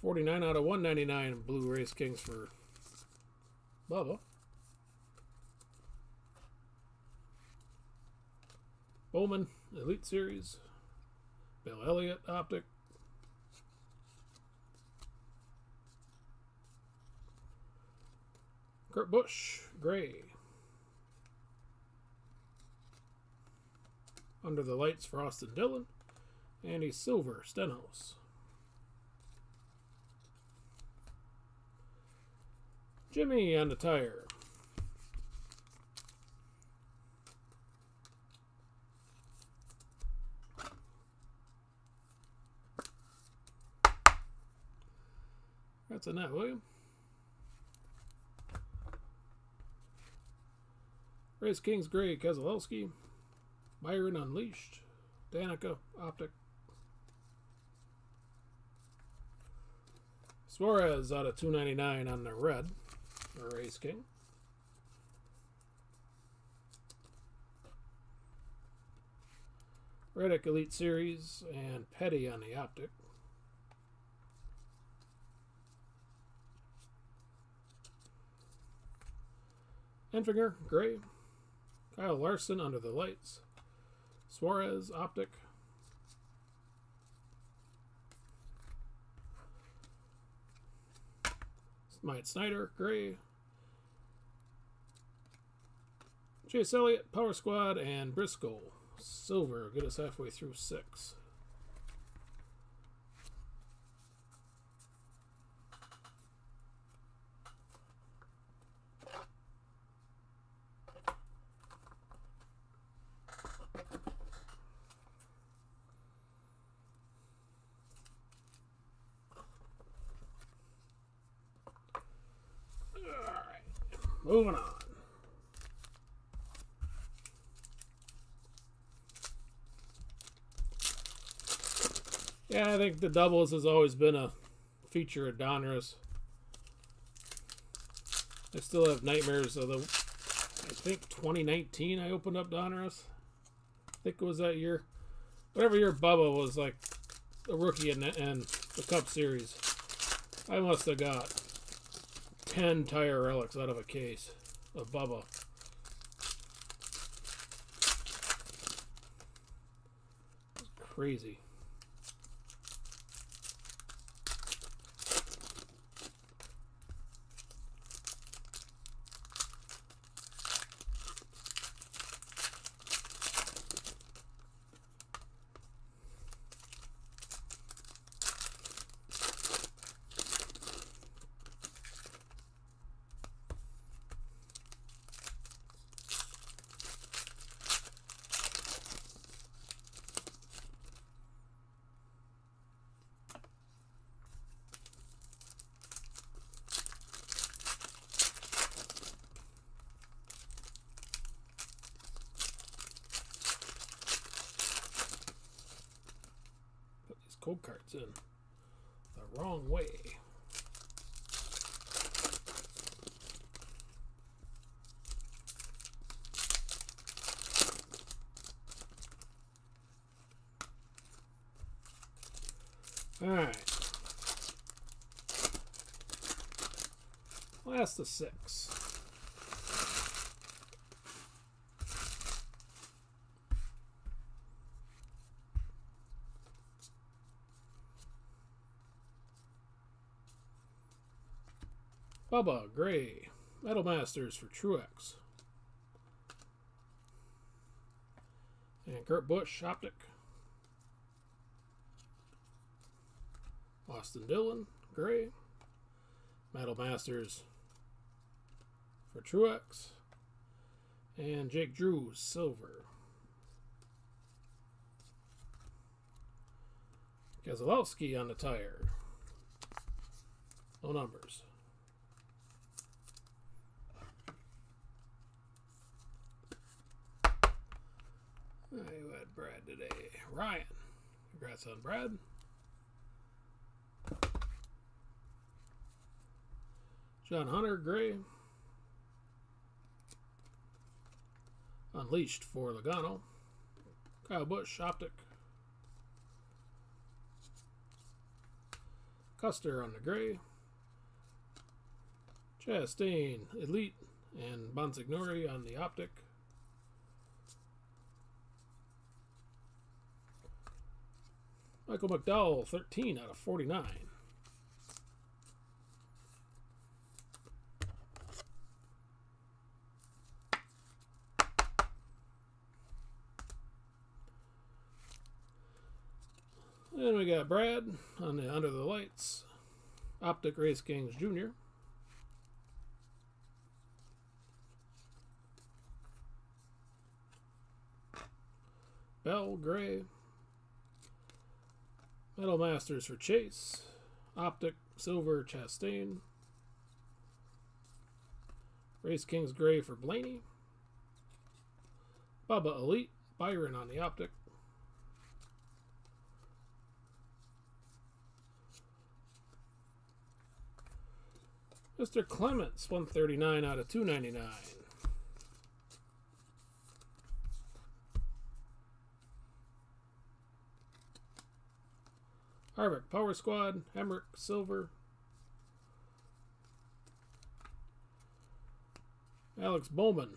$49 out of $199 Blue Race Kings for Bubba. Bowman, Elite Series. Bill Elliott, optic. Kurt Busch, gray. Under the Lights for Austin Dillon. And a silver Stenhouse. Jimmy on the tire. That's a net, William. Race Kings Gray, Keselowski. Byron Unleashed. Danica, optic. Suarez out of 299 on the red. For Race King. Reddick Elite Series and Petty on the optic. Enfinger, gray. Kyle Larson, Under the Lights. Suarez, optic. Mike Snyder, gray. Chase Elliott, Power Squad, and Briscoe, silver. Get us halfway through 6. Moving on. Yeah, I think the doubles has always been a feature of Donruss. I still have nightmares of the, I think 2019 I opened up Donruss. I think it was that year. Whatever year Bubba was like a rookie in the Cup Series. I must have got 10 tire relics out of a case of Bubba. crazy. Code cards in the wrong way. All right. Last of 6. Bubba Gray, Metal Masters for Truex. And Kurt Busch, Optic. Austin Dillon, Gray. Metal Masters for Truex. And Jake Drew, Silver. Keselowski on the tire. No numbers. Who had Brad today? Ryan. Congrats on Brad. John Hunter, Gray. Unleashed for Logano. Kyle Busch, Optic. Custer on the Gray. Chastain, Elite. And Bonsignori on the Optic. Michael McDowell, 13 out of 49. Then we got Brad on the Under the Lights. Optic Race Kings Jr. Bell, Gray. Metal Masters for Chase. Optic, Silver, Chastain. Race Kings Gray for Blaney. Bubba Elite, Byron on the Optic. Mr. Clements, 139 out of 299. Harvick, Power Squad. Hemrick, Silver. Alex Bowman,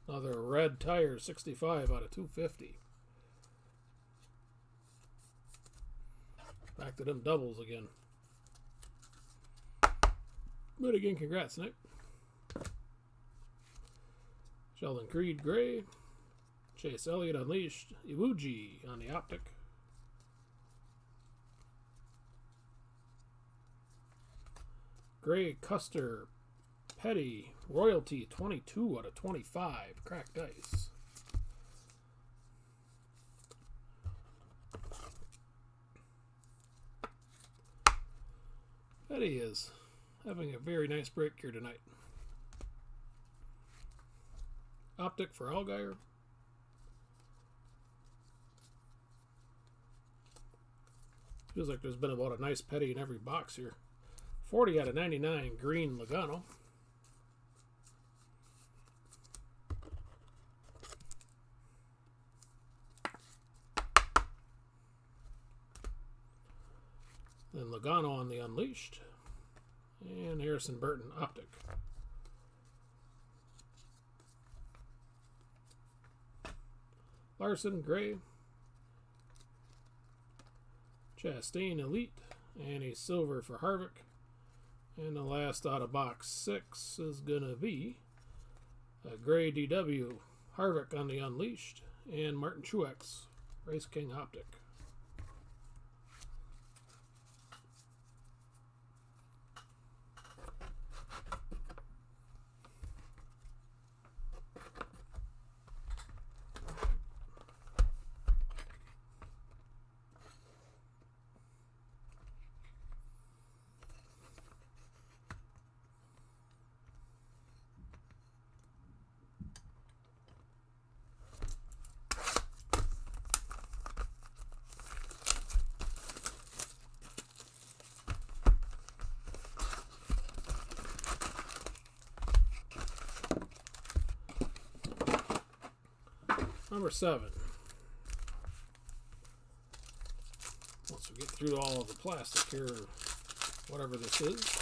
another red tire, 65 out of 250. Back to them doubles again. But again, congrats, Nick. Sheldon Creed, Gray. Chase Elliott, Unleashed. Iwuji on the Optic. Gray, Custer, Petty, Royalty, 22 out of 25. Cracked ice. Petty is having a very nice break here tonight. Optic for Allgaier. Feels like there's been about a nice Petty in every box here. 40 out of 99, green Logano. Then Logano on the Unleashed. And Harrison Burton, Optic. Larson, Gray. Chastain Elite, and a silver for Harvick. And the last out of box 6 is going to be a gray DW Harvick on the Unleashed, and Martin Truex, Race King Optic. Number 7. Once we get through all of the plastic here, whatever this is.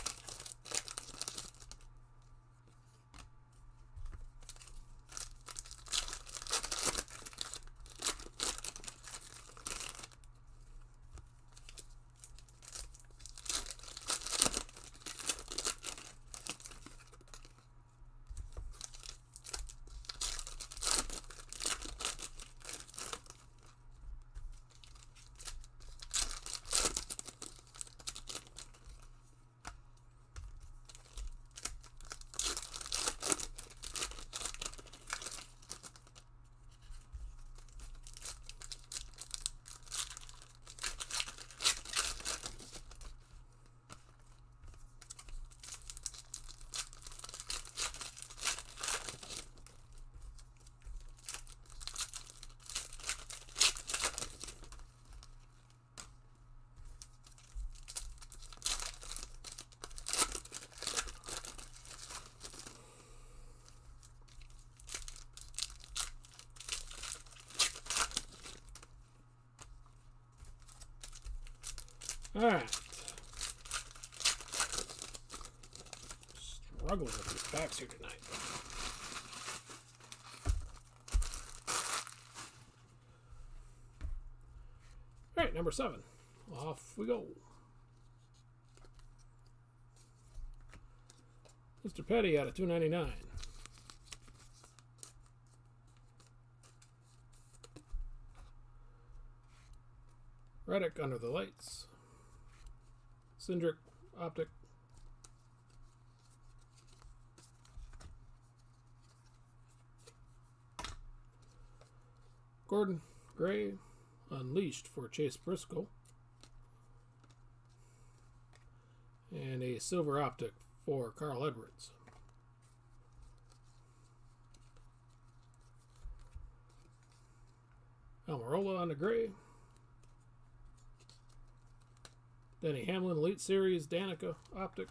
Alright. Struggling with these packs here tonight. Alright, number 7. Off we go. Mr. Petty out of 299. Reddick under the lights. Cindric Optic. Gordon Gray Unleashed for Chase Briscoe. And a silver optic for Carl Edwards. Almirola on the gray. Denny Hamlin Elite Series Danica Optic.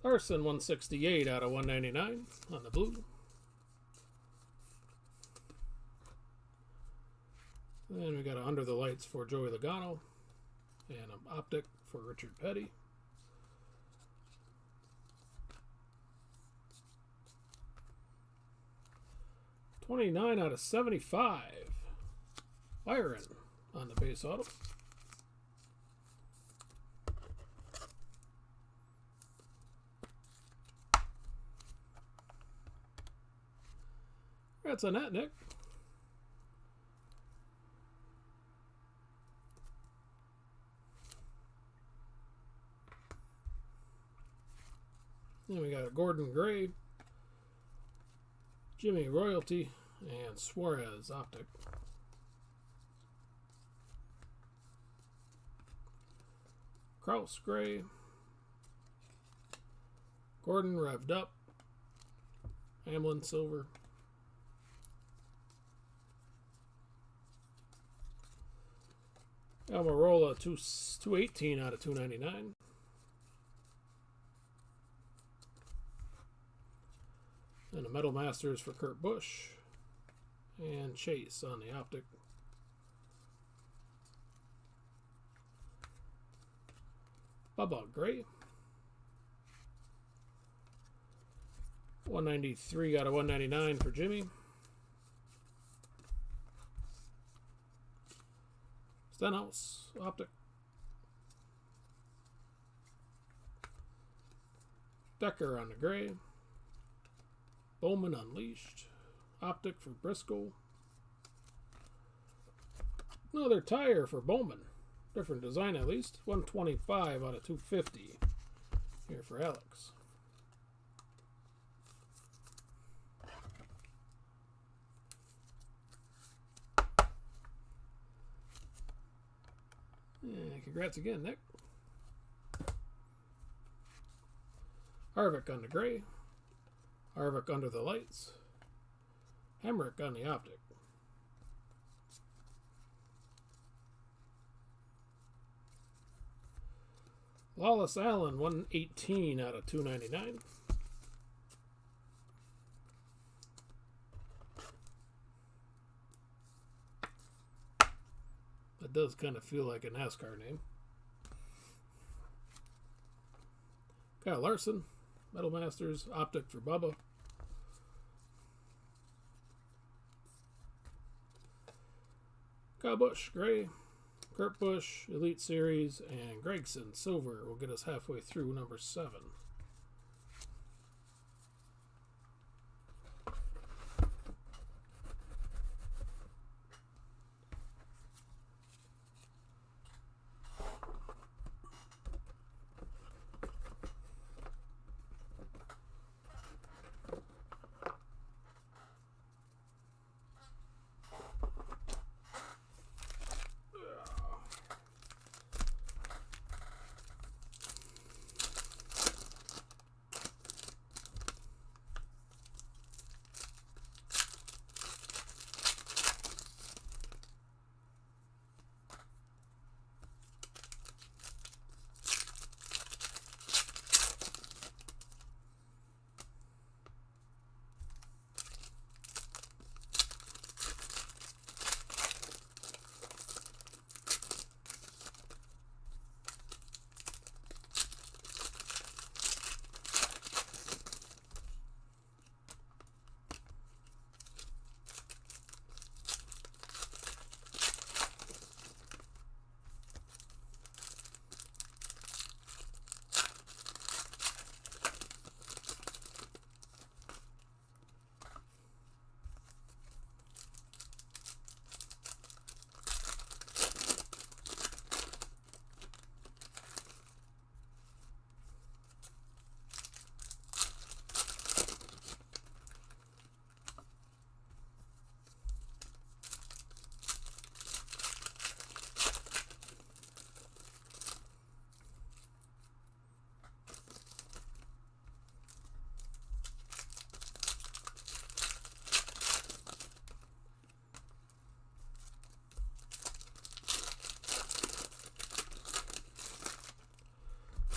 Larson 168 out of 199 on the blue. Then we got a Under the Lights for Joey Logano and an Optic for Richard Petty. $29 out of $75. Byron on the base auto. Congrats on that, Nick. Then we got a Gordon Gray, Jimmy Royalty, and Suarez Optic. Kraus Gray, Gordon Revved Up, Hamlin Silver, Almirola 218 out of 299. And the Metal Masters for Kurt Busch. And Chase on the Optic. Bubba Gray. 193 out of 199 for Jimmy. Stenhouse, Optic. Decker on the gray. Bowman Unleashed. Optic for Briscoe. Another tire for Bowman. Different design at least. 125 out of 250 here for Alex. Yeah, congrats again, Nick. Harvick on the gray. Harvick under the lights. Hemrick on the Optic. Lawless Allen, 118 out of 299. That does kind of feel like a NASCAR name. Kyle Larson, Metal Masters, Optic for Bubba. Kyle Busch, gray. Kurt Busch, Elite Series, and Gregson, silver, will get us halfway through number 7.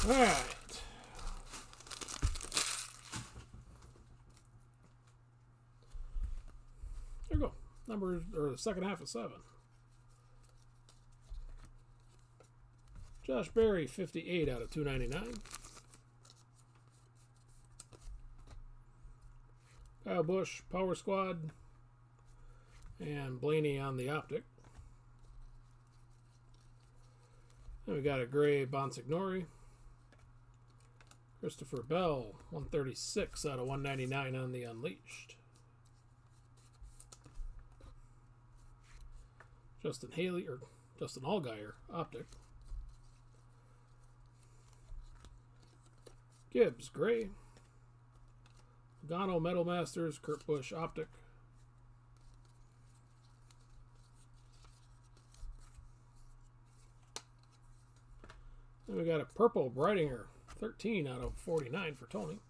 All right. There we go. Number, or the second half of 7. Josh Berry, 58 out of 299. Kyle Busch, Power Squad. And Blaney on the Optic. Then we got a gray Bonsignori. Christopher Bell, 136 out of 199 on the Unleashed. Justin Allgaier, Optic. Gibbs, gray. Logano, Metal Masters, Kurt Busch, Optic. Then we got a purple Breidinger, 13 out of 49 for Tony.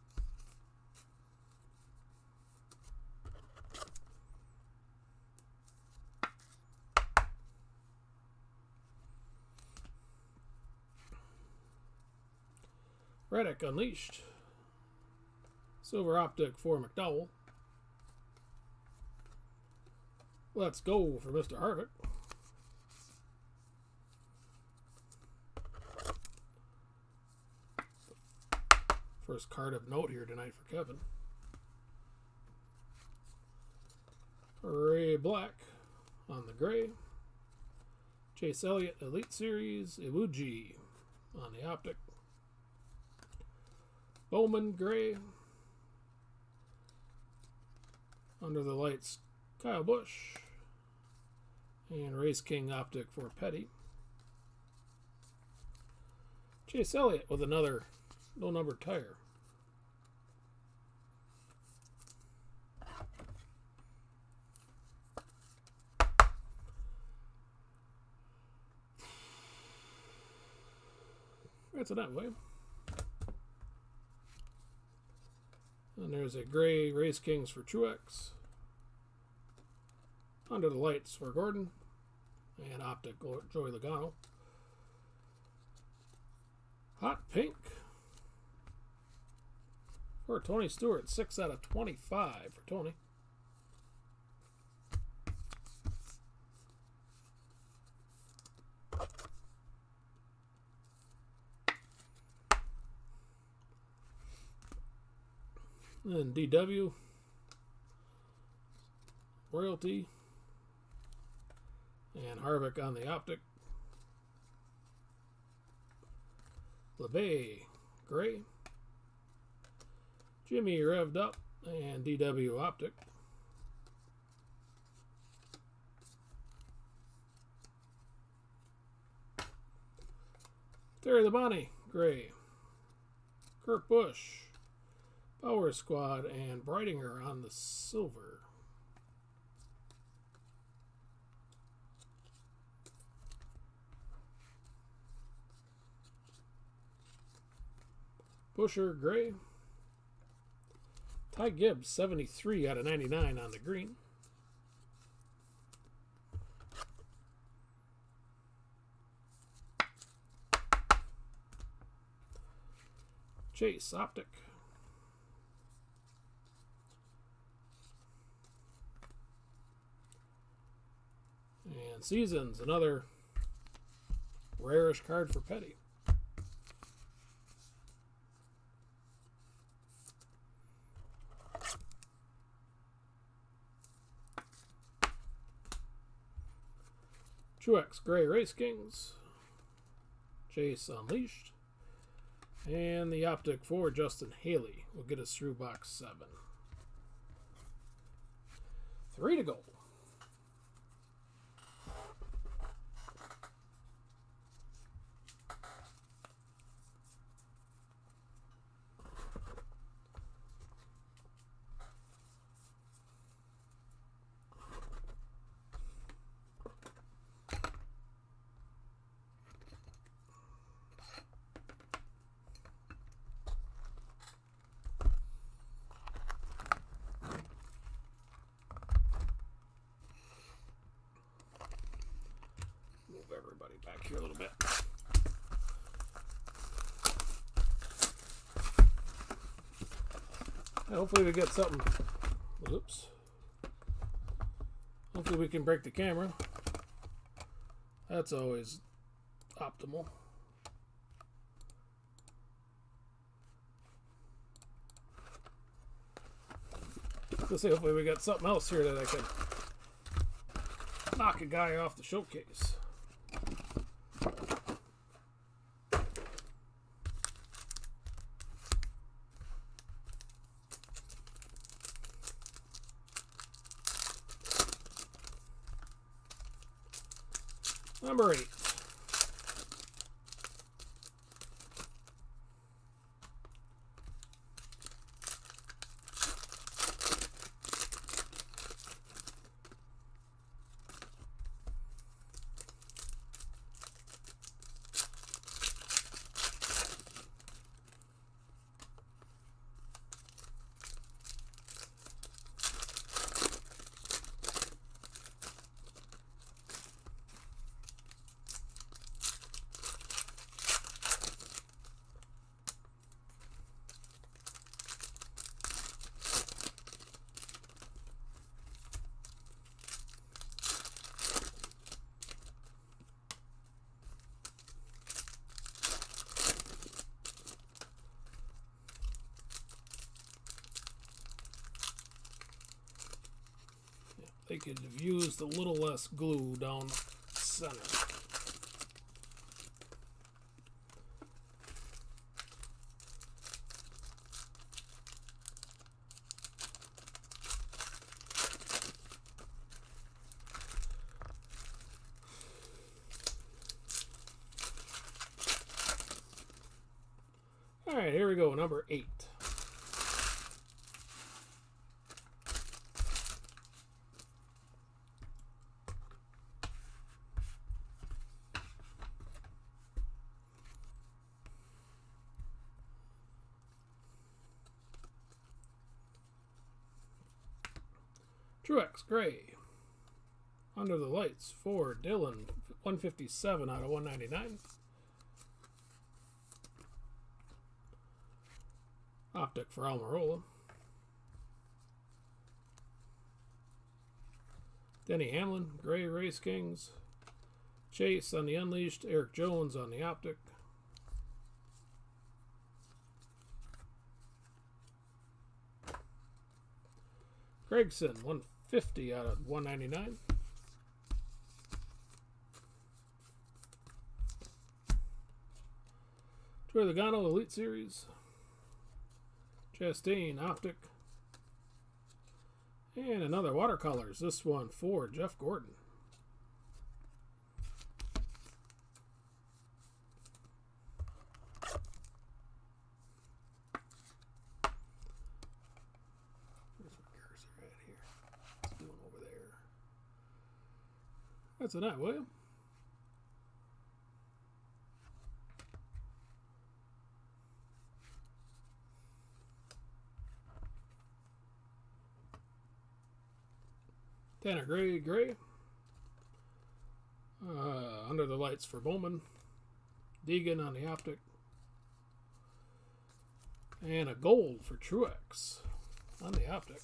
Reddick Unleashed. Silver Optic for McDowell. Let's go for Mr. Harvick. First card of note here tonight for Kevin. Ray Black on the gray. Chase Elliott Elite Series Iwuji on the optic. Bowman gray. Under the lights, Kyle Busch. And Race King optic for Petty. Chase Elliott with another no number tire. That's it that way. And there's a gray Race Kings for Truex. Under the lights for Gordon. And optic Joey Logano. Hot pink for Tony Stewart. 6 out of 25 for Tony. And DW, Royalty, and Harvick on the optic. LeVay, gray. Jimmy revved up, and DW optic. Terry Labonte, gray. Kurt Busch, Power Squad, and Brightinger on the silver. Busher, gray. Ty Gibbs, 73 out of 99 on the green. Chase, optic. And Seasons, another rarish card for Petty. Truex, gray Race Kings. Chase Unleashed. And the optic for Justin Haley will get us through box 7. 3 to go. Everybody back here a little bit. Hopefully we get something. Oops. Hopefully we can break the camera. That's always optimal. Let's see, hopefully we got something else here that I can knock a guy off the showcase. Number 8. They could have used a little less glue down the center. All right, here we go, number 8. Truex Gray. Under the Lights for Dylan, 157 out of 199. Optic for Almirola. Denny Hamlin, Gray Race Kings. Chase on the Unleashed. Eric Jones on the Optic. Gregson, 150 out of 199. Troy Logano, Elite Series. Chastain, Optic. And another watercolors. This one for Jeff Gordon. Where's my cursor at here? What's it doing over there? That's a night, William. Tanner Gray. Under the Lights for Bowman. Deegan on the Optic. And a gold for Truex on the Optic.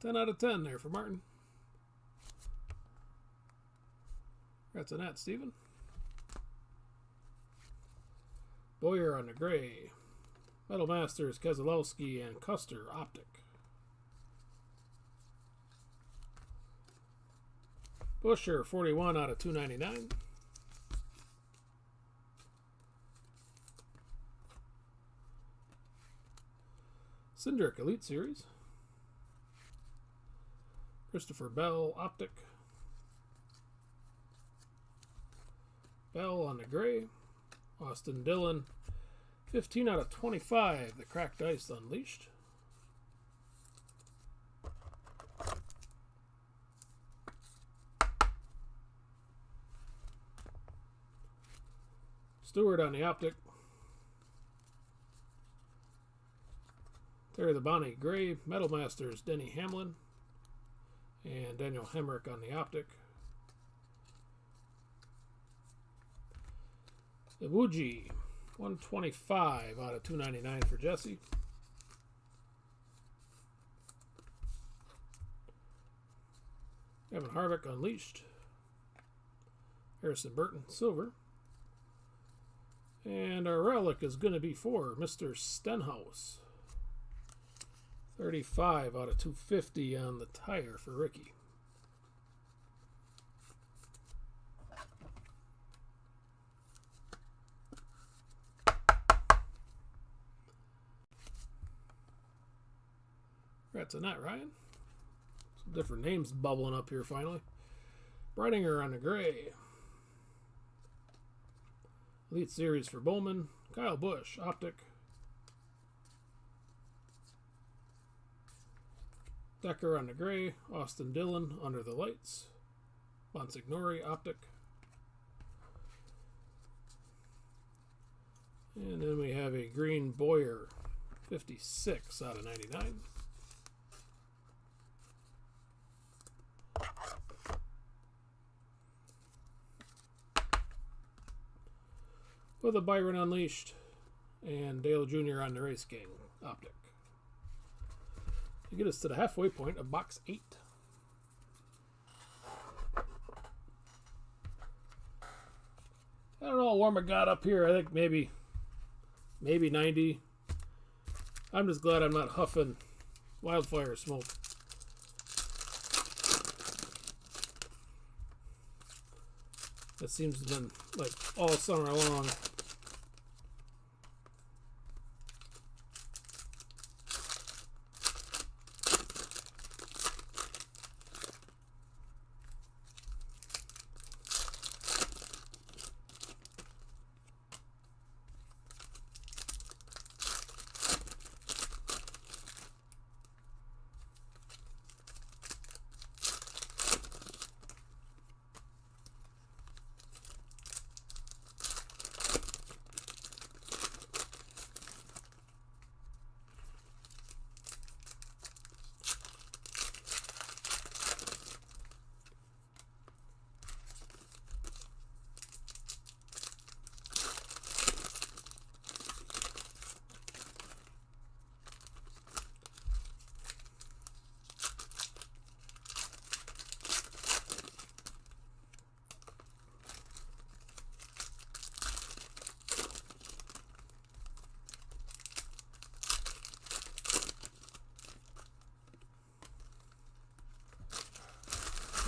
Ten out of 10 there for Martin. That's a net, Steven. Boyer on the Gray. Metal Masters, Keselowski, and Custer, Optic. Busher, 41 out of 299. Cindric, Elite Series. Christopher Bell, Optic. Bell on the Gray. Austin Dillon, 15 out of 25. The Cracked Ice Unleashed. Stewart on the Optic. Terry Labonte Gray. Metal Masters, Denny Hamlin. And Daniel Hemrick on the Optic. Iwuji, 125 out of 299 for Jesse. Kevin Harvick Unleashed. Harrison Burton Silver. And our relic is going to be for Mr. Stenhouse. 35 out of 250 on the tire for Ricky. Congrats on that, Ryan. Some different names bubbling up here finally. Breidinger on the Gray. Elite Series for Bowman. Kyle Busch, Optic. Decker on the Gray. Austin Dillon, Under the Lights. Bonsignori, Optic. And then we have a green Boyer, 56 out of 99. With a Byron Unleashed and Dale Jr. on the Race King Optic. To get us to the halfway point of box 8. I don't know how warm it got up here. I think maybe 90. I'm just glad I'm not huffing wildfire smoke. That seems to have been like all summer long.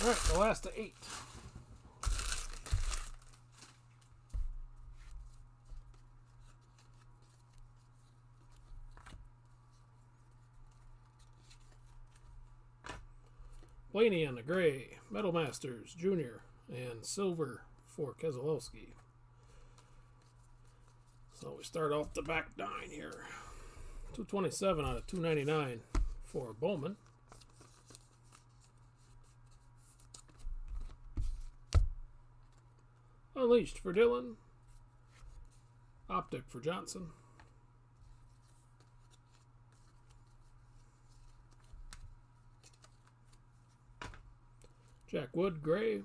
Alright, the last of 8. Blaney on the gray, Metal Masters Jr. and silver for Keselowski. So we start off the back 9 here. 227 out of 299 for Bowman. Unleashed for Dillon. Optic for Johnson. Jack Wood, gray.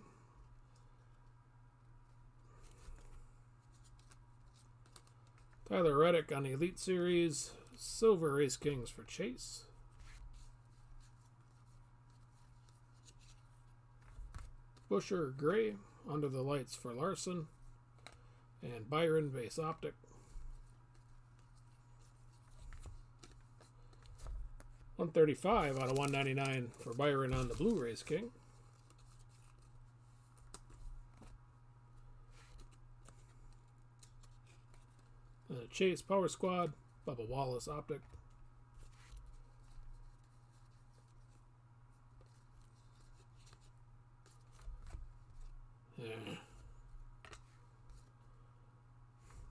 Tyler Reddick on the Elite Series. Silver Race Kings for Chase. Busher, gray. Under the Lights for Larson. And Byron, base optic. $135 out of $199 for Byron on the Blue Race King. Chase Power Squad, Bubba Wallace optic.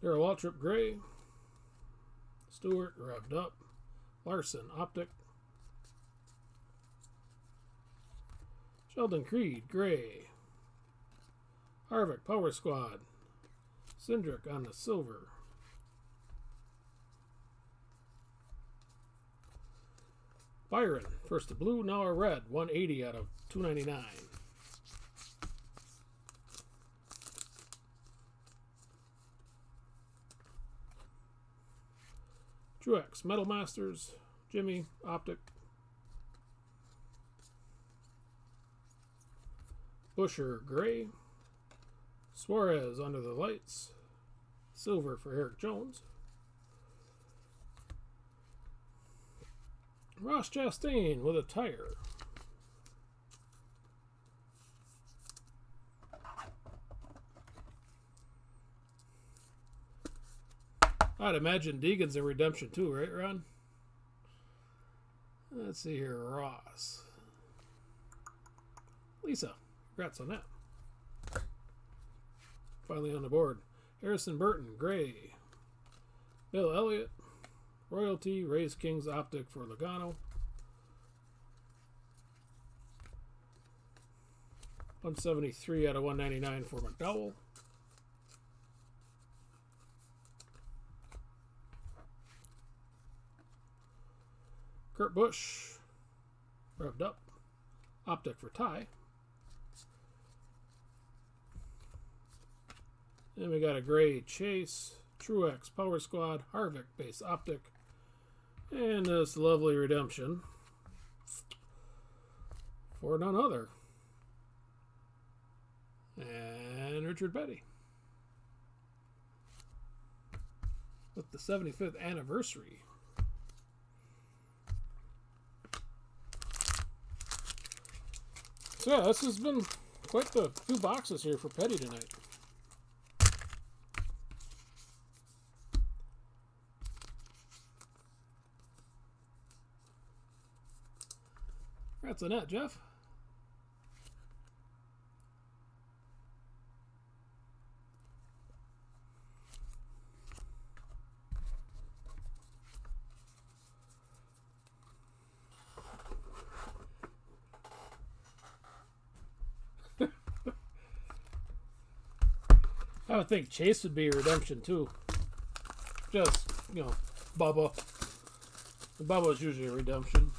Darrell Waltrip, gray. Stewart, revved up. Larson, optic. Sheldon Creed, gray. Harvick, Power Squad. Cindric on the silver. Byron, first a blue, now a red. 180 out of 299. Truex, Metal Masters, Jimmy, optic. Busher, gray. Suarez, Under the Lights. Silver for Eric Jones. Ross Chastain with a tire. I'd imagine Deegan's in redemption too, right, Ron? Let's see here. Ross. Lisa, congrats on that. Finally on the board. Harrison Burton, gray. Bill Elliott. Royalty, Race Kings optic for Logano. $173 out of $199 for McDowell. Kurt Busch, revved up. Optic for Ty. Then we got a gray Chase, Truex, Power Squad, Harvick, base optic. And this lovely redemption for none other. And Richard Petty. with the 75th anniversary. So yeah, this has been quite the few boxes here for Petty tonight. That's a net, Jeff. I would think Chase would be a redemption too. Just, you know, Bubba. Bubba is usually a redemption.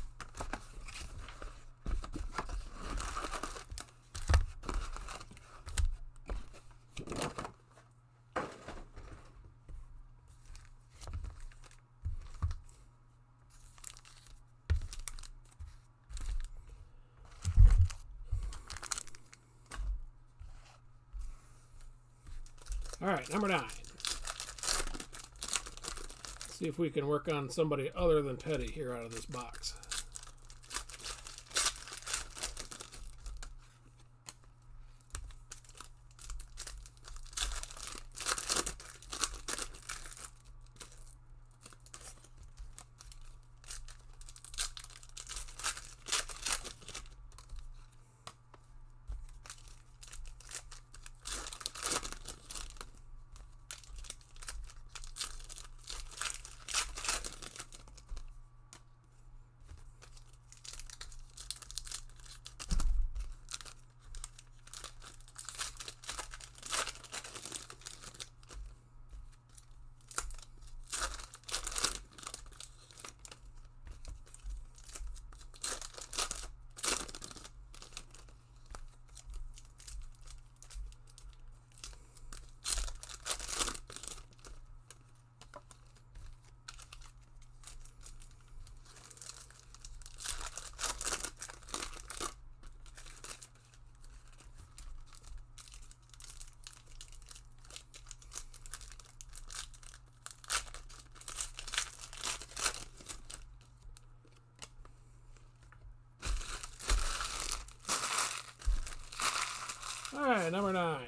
All right, number 9. Let's see if we can work on somebody other than Petty here out of this box. All right, number 9.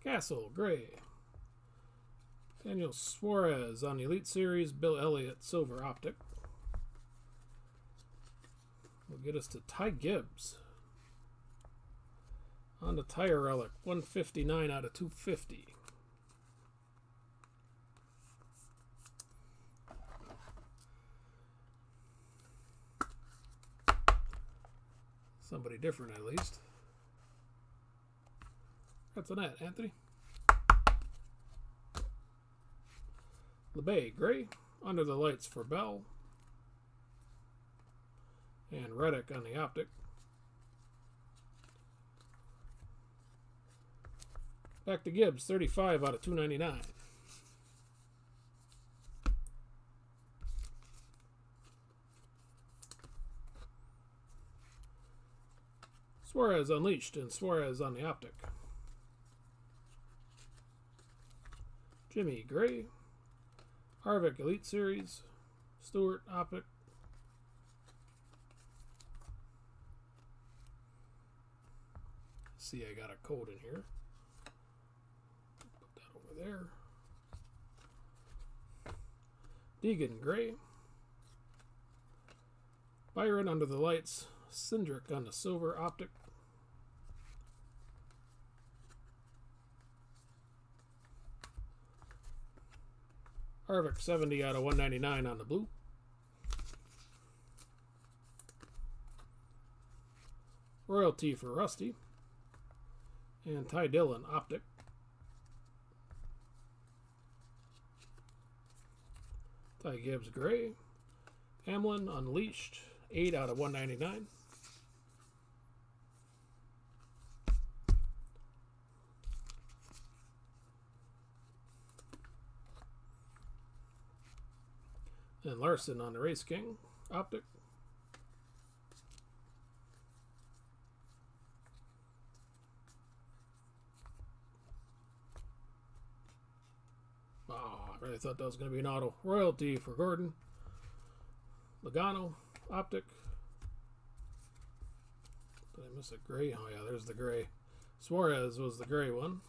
Castle, gray. Daniel Suarez on the Elite Series. Bill Elliott, silver optic. Will get us to Ty Gibbs. On the tire relic, 159 out of 250. Somebody different, at least. That's a net, Anthony. LeBay, gray. Under the lights for Bell. And Reddick on the optic. Back to Gibbs, 35 out of 299. Suarez unleashed and Suarez on the optic. Jimmy Gray. Harvick Elite Series. Stewart optic. See, I got a code in here. Put that over there. Deegan Gray. Byron under the lights. Cindric on the silver optic. Harvick 70 out of 199 on the blue. Royalty for Rusty. And Ty Dillon optic. Ty Gibbs gray. Hamlin unleashed 8 out of 199. And Larson on the Race King optic. really thought that was going to be an auto. Royalty for Gordon. Logano, Optic. Did I miss a gray? Oh, yeah, there's the gray. Suarez was the gray one.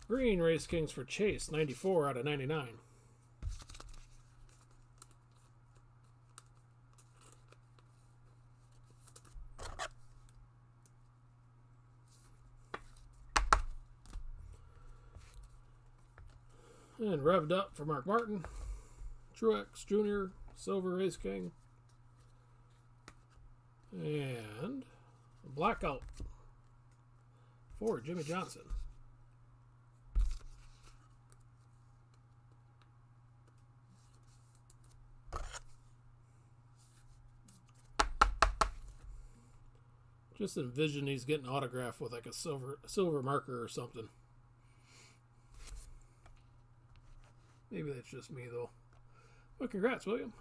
Green Race Kings for Chase, 94 out of 99. And revved up for Mark Martin. Truex Jr., Silver Race King. And Blackout for Jimmy Johnson. Just envision he's getting autographed with like a silver marker or something. Maybe that's just me though. Well, congrats, William.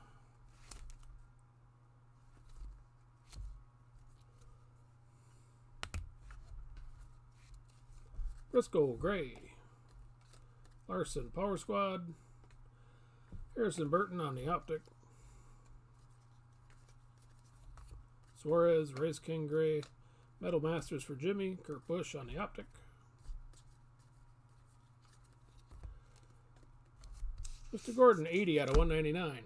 Briscoe Gray. Larson Power Squad. Harrison Burton on the Optic. Suarez, Race King Gray, Metal Masters for Jimmy, Kurt Busch on the Optic. Mr. Gordon, 80 out of 199.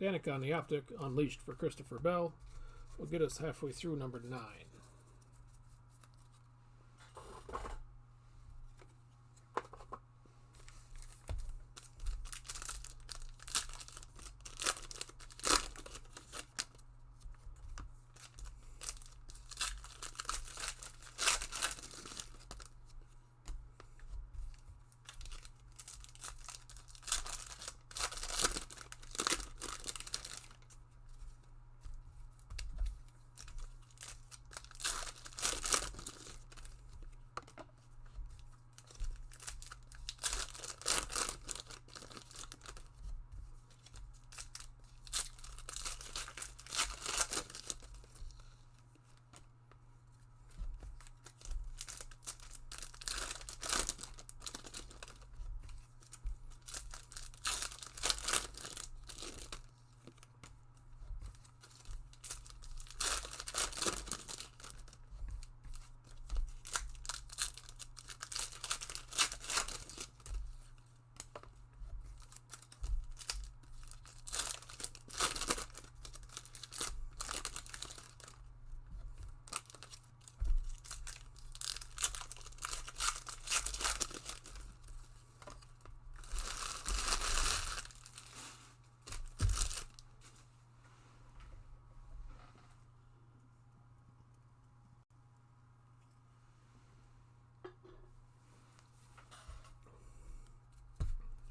Danica on the Optic, Unleashed for Christopher Bell. Will get us halfway through number 9.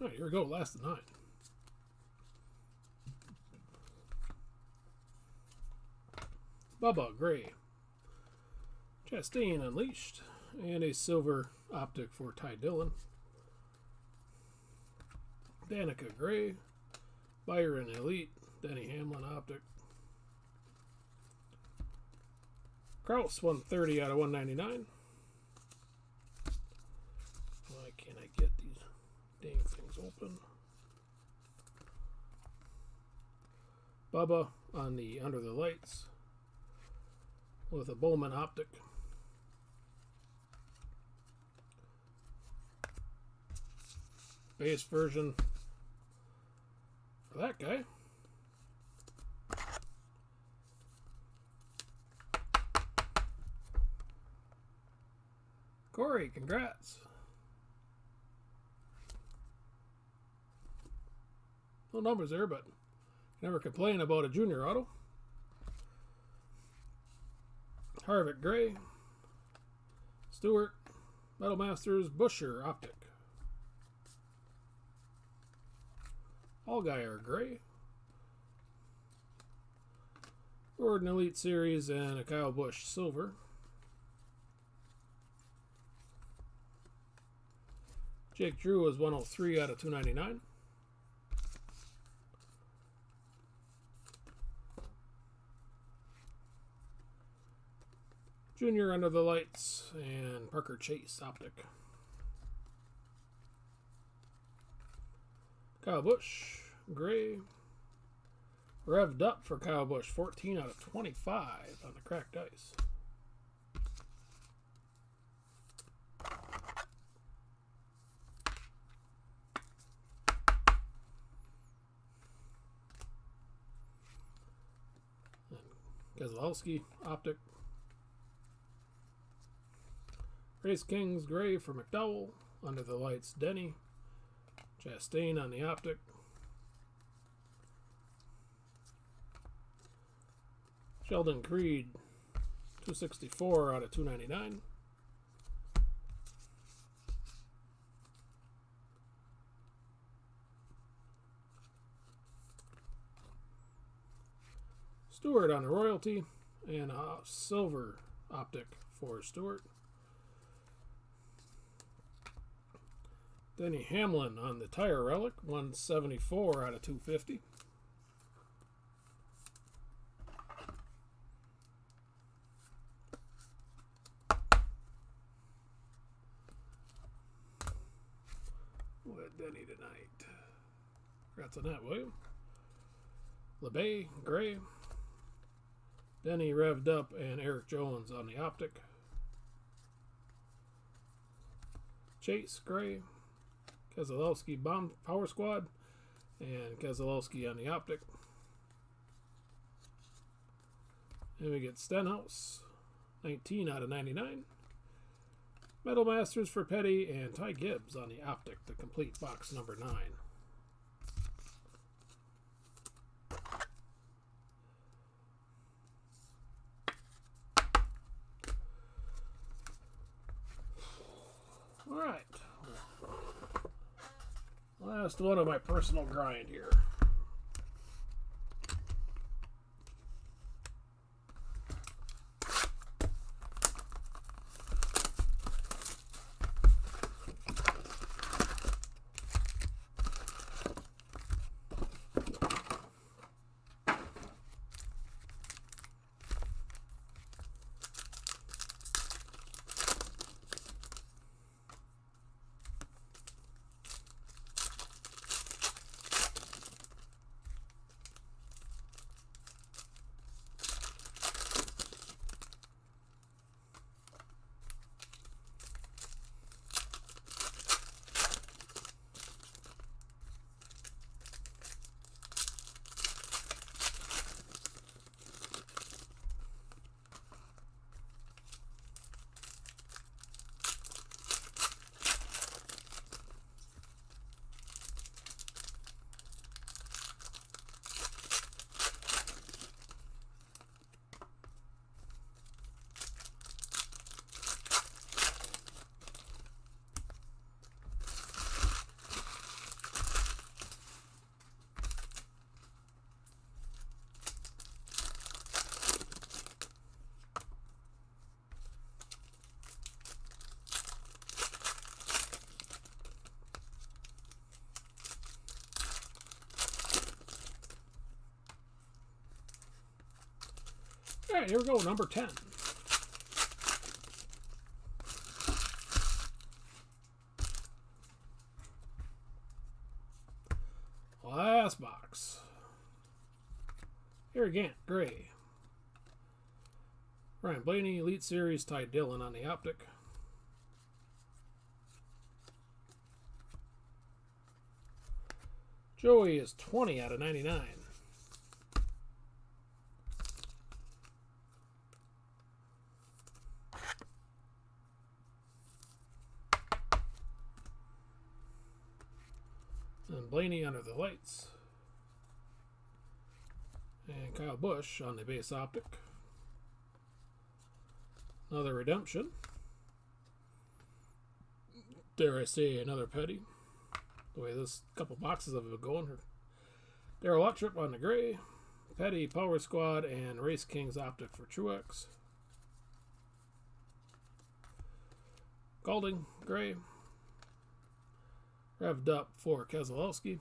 All right, here we go, last of 9. Bubba Gray. Chastain Unleashed. And a silver Optic for Ty Dillon. Danica Gray. Byron Elite. Denny Hamlin Optic. Kraus 130 out of 199. Why can't I get these dang things open? Bubba on the Under the Lights with a Bowman Optic. Base version for that guy. Corey, congrats. No numbers there, but never complain about a junior auto. Harvick Gray. Stewart. Metal Masters. Busher Optic. Allgaier Gray. Gordon Elite Series and a Kyle Busch Silver. Jake Drew is 103 out of 299. Junior Under the Lights and Parker Chase Optic. Kyle Busch, gray. Revved up for Kyle Busch, 14 out of 25 on the cracked ice. Keselowski, Optic. Race Kings, gray for McDowell. Under the Lights, Denny. Chastain on the Optic. Sheldon Creed, 264 out of 299. Stewart on the Royalty, and a silver Optic for Stewart. Denny Hamlin on the Tire Relic, 174 out of 250. With Denny tonight. Congrats on that, William. LeBay, gray. Denny revved up, and Eric Jones on the Optic. Chase, gray. Keselowski, Bomb Power Squad, and Keselowski on the Optic. And we get Stenhouse, 19 out of 99. Metal Masters for Petty, and Ty Gibbs on the Optic to complete box number 9. All right. Last one of my personal grind here. All right, here we go, number 10. Last box. Here again, gray. Ryan Blaney, Elite Series, Ty Dillon on the Optic. Joey is 20 out of 99. And Blaney Under the Lights. And Kyle Busch on the base Optic. Another redemption. Dare I say another Petty. The way this couple boxes of it going. Darrell Wattrip on the gray. Petty Power Squad and Race Kings Optic for Truex. Golding, gray. Revved up for Keselowski.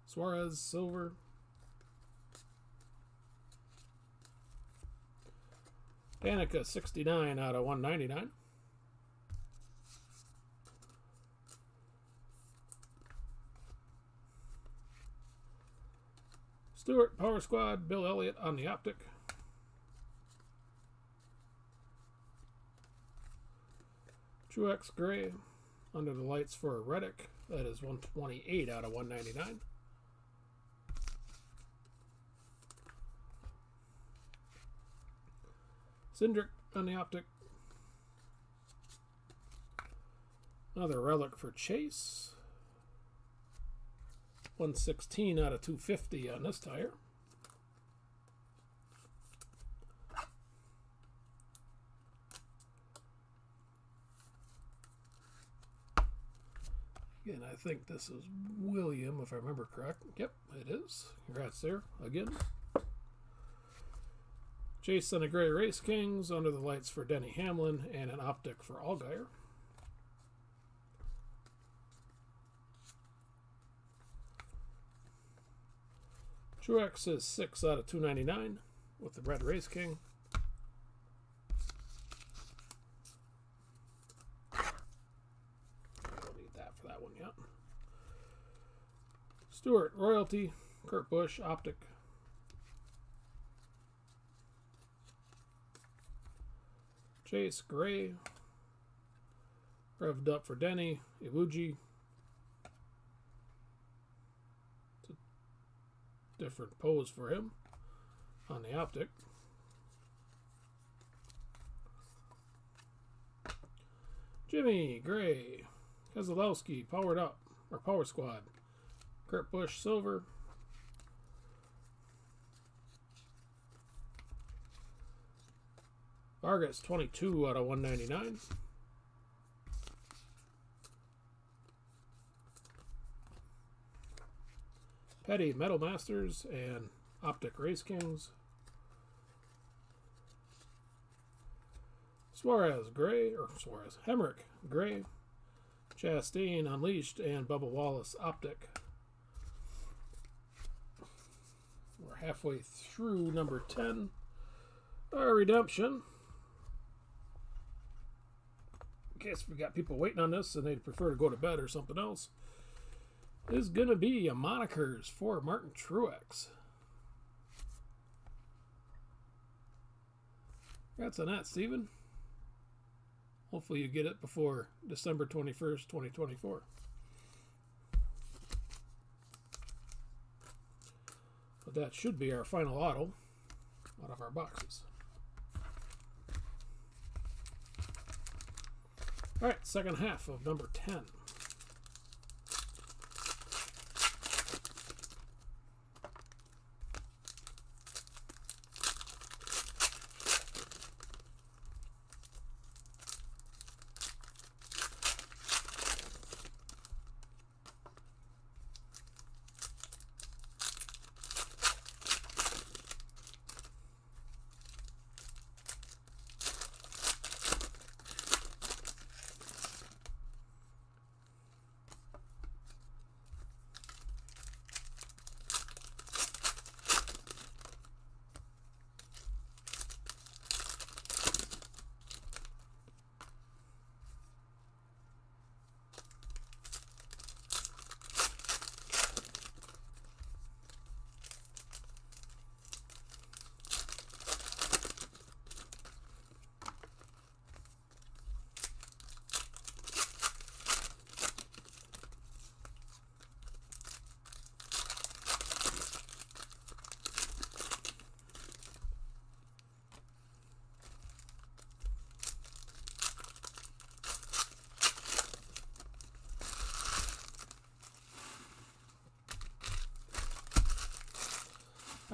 Suarez, silver. Danica, 69 out of 199. Stewart, Power Squad, Bill Elliott on the optic. Truex Gray, under the lights for Reddick. That is 128 out of 199. Cindric on the optic. Another relic for Chase. 116 out of 250 on this tire. Again, I think this is William, if I remember correct. Yep, it is. Congrats there again. Chase and the Gray Race Kings, under the lights for Denny Hamlin, and an optic for Allgaier. Truex is 6 out of 299 with the Red Race King. I don't need that for that one yet. Stewart, Royalty, Kurt Busch, optic. Chase, Gray. Revved up for Denny, Iwuji. Different pose for him on the optic. Jimmy, Gray. Keselowski, powered up, or Power Squad. Kurt Busch, silver. Vargas, 22 out of 199. Petty, Metal Masters, and Optic Race Kings. Suarez, Gray, or Suarez, Hemrick, Gray. Chastain, Unleashed, and Bubba Wallace, Optic. We're halfway through number 10. Our redemption. In case we got people waiting on this and they'd prefer to go to bed or something else, is going to be a monikers for Martin Truex. Congrats on that, Steven. Hopefully you get it before December 21st, 2024. But that should be our final auto out of our boxes. All right, second half of number 10.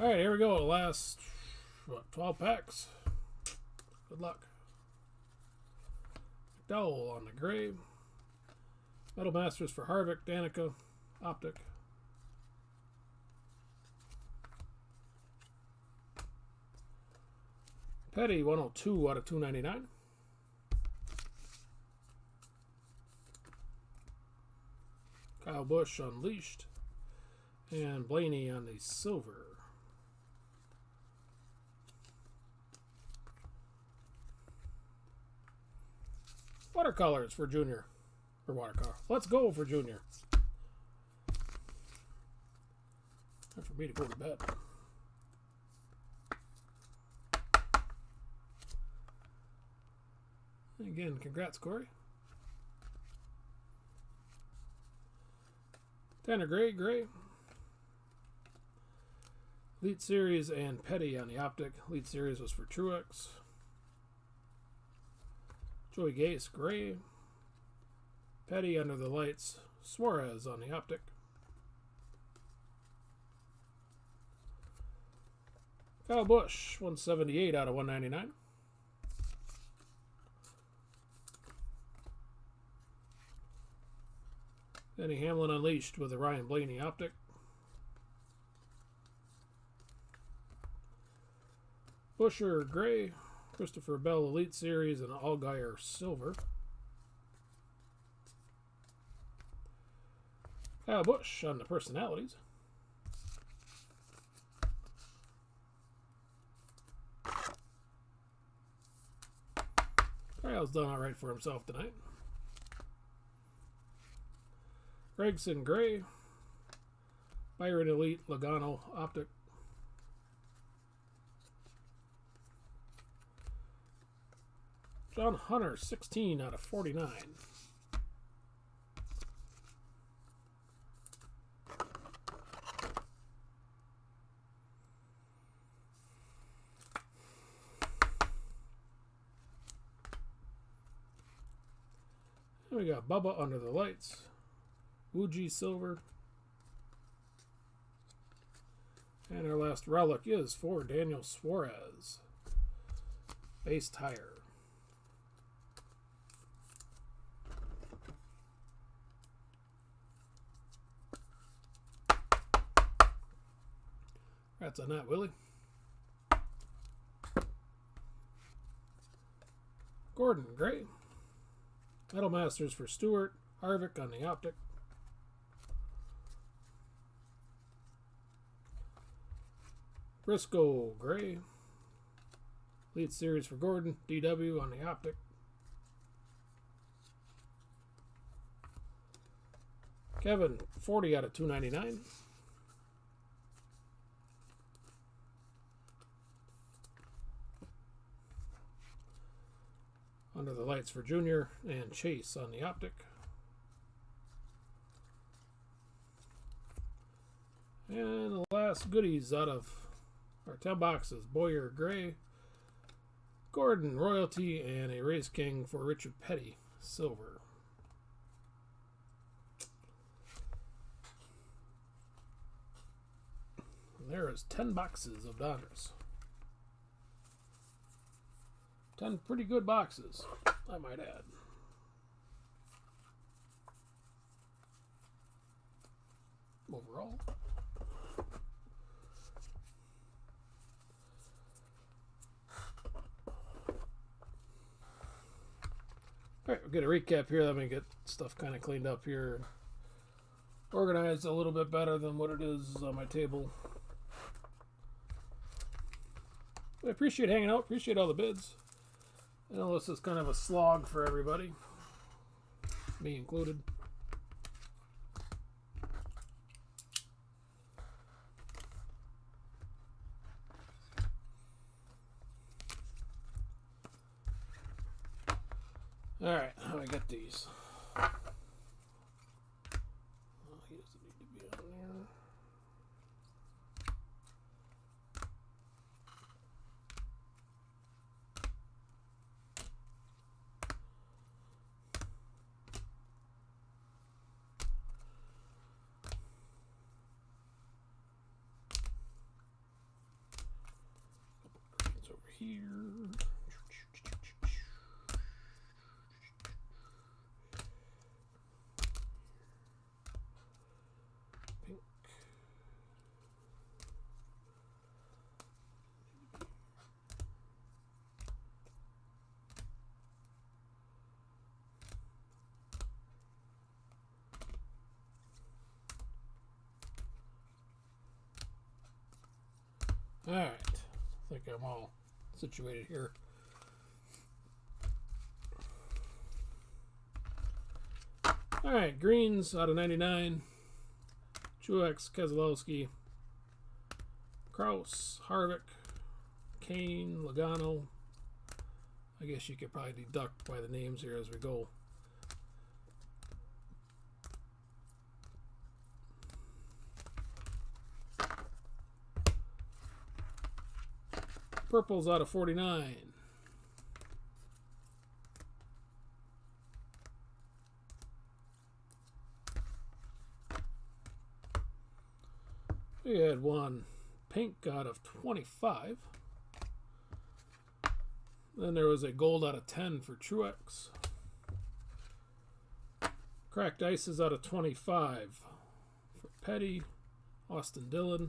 All right, here we go. The last, 12 packs. Good luck. McDowell on the Gray. Metal Masters for Harvick, Danica, Optic. Petty, 102 out of 299. Kyle Busch Unleashed. And Blaney on the silver. Watercolors for Junior. Or watercolor. Let's go for Junior. Time for me to go to bed. Again, congrats, Corey. Tanner Gray. Elite Series and Petty on the optic. Elite Series was for Truex. Joey Gase, gray. Petty under the lights. Suarez on the optic. Kyle Busch, 178 out of 199. Denny Hamlin Unleashed with a Ryan Blaney optic. Busher gray. Christopher Bell Elite Series and Allgaier silver. Kyle Busch on the personalities. Kyle's done alright for himself tonight. Gregson gray. Byron Elite Logano optic. John Hunter, 16 out of 49. And we got Bubba under the lights. Wuji silver. And our last relic is for Daniel Suarez. Base tire. Congrats on that, Willie. Gordon, gray. Metal Masters for Stewart. Harvick on the optic. Briscoe, gray. Elite Series for Gordon. DW on the optic. Kevin, 40 out of 299. Under the lights for Junior and Chase on the optic. And the last goodies out of our 10 boxes. Boyer gray, Gordon royalty, and a Race King for Richard Petty silver. And there is 10 boxes of Donruss. 10 pretty good boxes, I might add. Overall. Alright, we'll get a recap here. Let me get stuff kind of cleaned up here. Organized a little bit better than what it is on my table. I appreciate hanging out. Appreciate all the bids. I know this is kind of a slog for everybody, me included. All right, how do I get these? Oh, he doesn't need to be on there. Over here. Pink. Alright. I think I'm all situated here. Alright, greens out of 99. Truex, Keselowski, Kraus, Harvick, Kane, Logano. I guess you could probably deduct by the names here as we go. Purples out of 49. We had one pink out of 25. Then there was a gold out of 10 for Truex. Cracked ices out of 25 for Petty, Austin Dillon,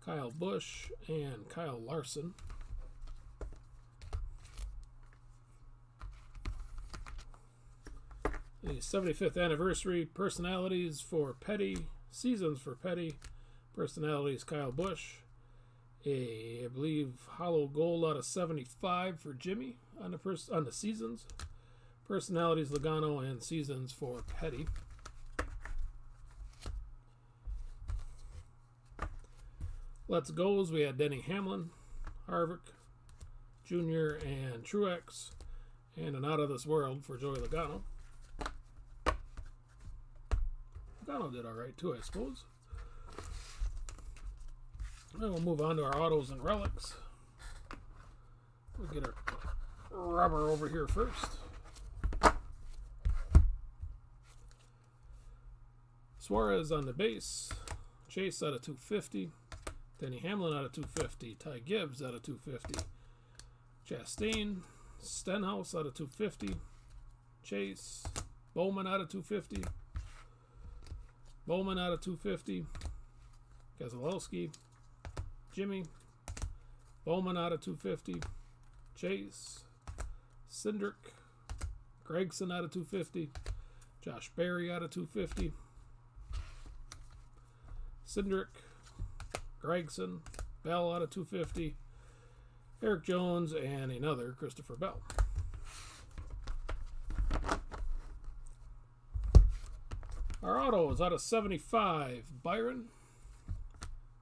Kyle Busch, and Kyle Larson. The 75th anniversary personalities for Petty, seasons for Petty, personalities Kyle Busch. I believe hollow gold out of 75 for Jimmy on the seasons. Personalities Logano and seasons for Petty. Let's Go's, we had Denny Hamlin, Harvick, Jr., and Truex, and an Out of This World for Joey Logano. Logano did alright too, I suppose. Then we'll move on to our autos and relics. We'll get our rubber over here first. Suarez on the base. Chase out of 250. Denny Hamlin out of 250. Ty Gibbs out of 250. Chastain. Stenhouse out of 250. Chase. Bowman out of 250. Bowman out of 250. Keselowski. Jimmy. Bowman out of 250. Chase. Cindric. Gregson out of 250. Josh Berry out of 250. Cindric. Gregson. Bell out of 250. Eric Jones and another Christopher Bell. Our auto is out of 75. Byron.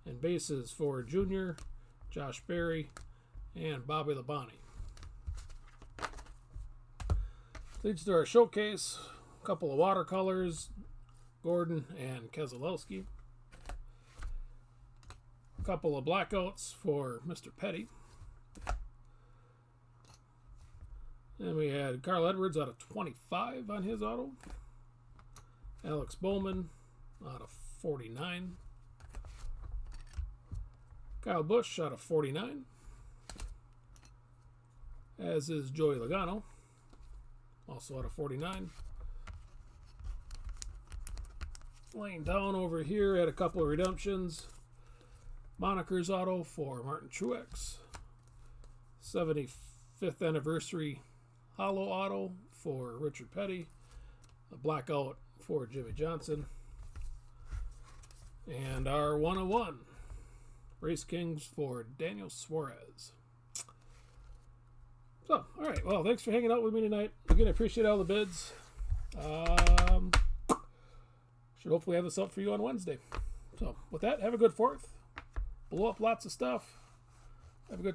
And bases for Jr., Josh Berry, and Bobby Labonte. Leads to our showcase. A couple of watercolors, Gordon and Keselowski. A couple of blackouts for Mr. Petty. And we had Carl Edwards out of 25 on his auto. Alex Bowman out of 49. Kyle Busch out of 49. As is Joey Logano, also out of 49. Laying down over here at a couple of redemptions. Monikers auto for Martin Truex. 75th anniversary hollow auto for Richard Petty. A blackout for Jimmy Johnson. And our 101 Race Kings for Daniel Suarez. So, alright, well, thanks for hanging out with me tonight. Again, I appreciate all the bids. Should hopefully have this up for you on Wednesday. So, with that, have a good 4th. Blow up lots of stuff. Have a good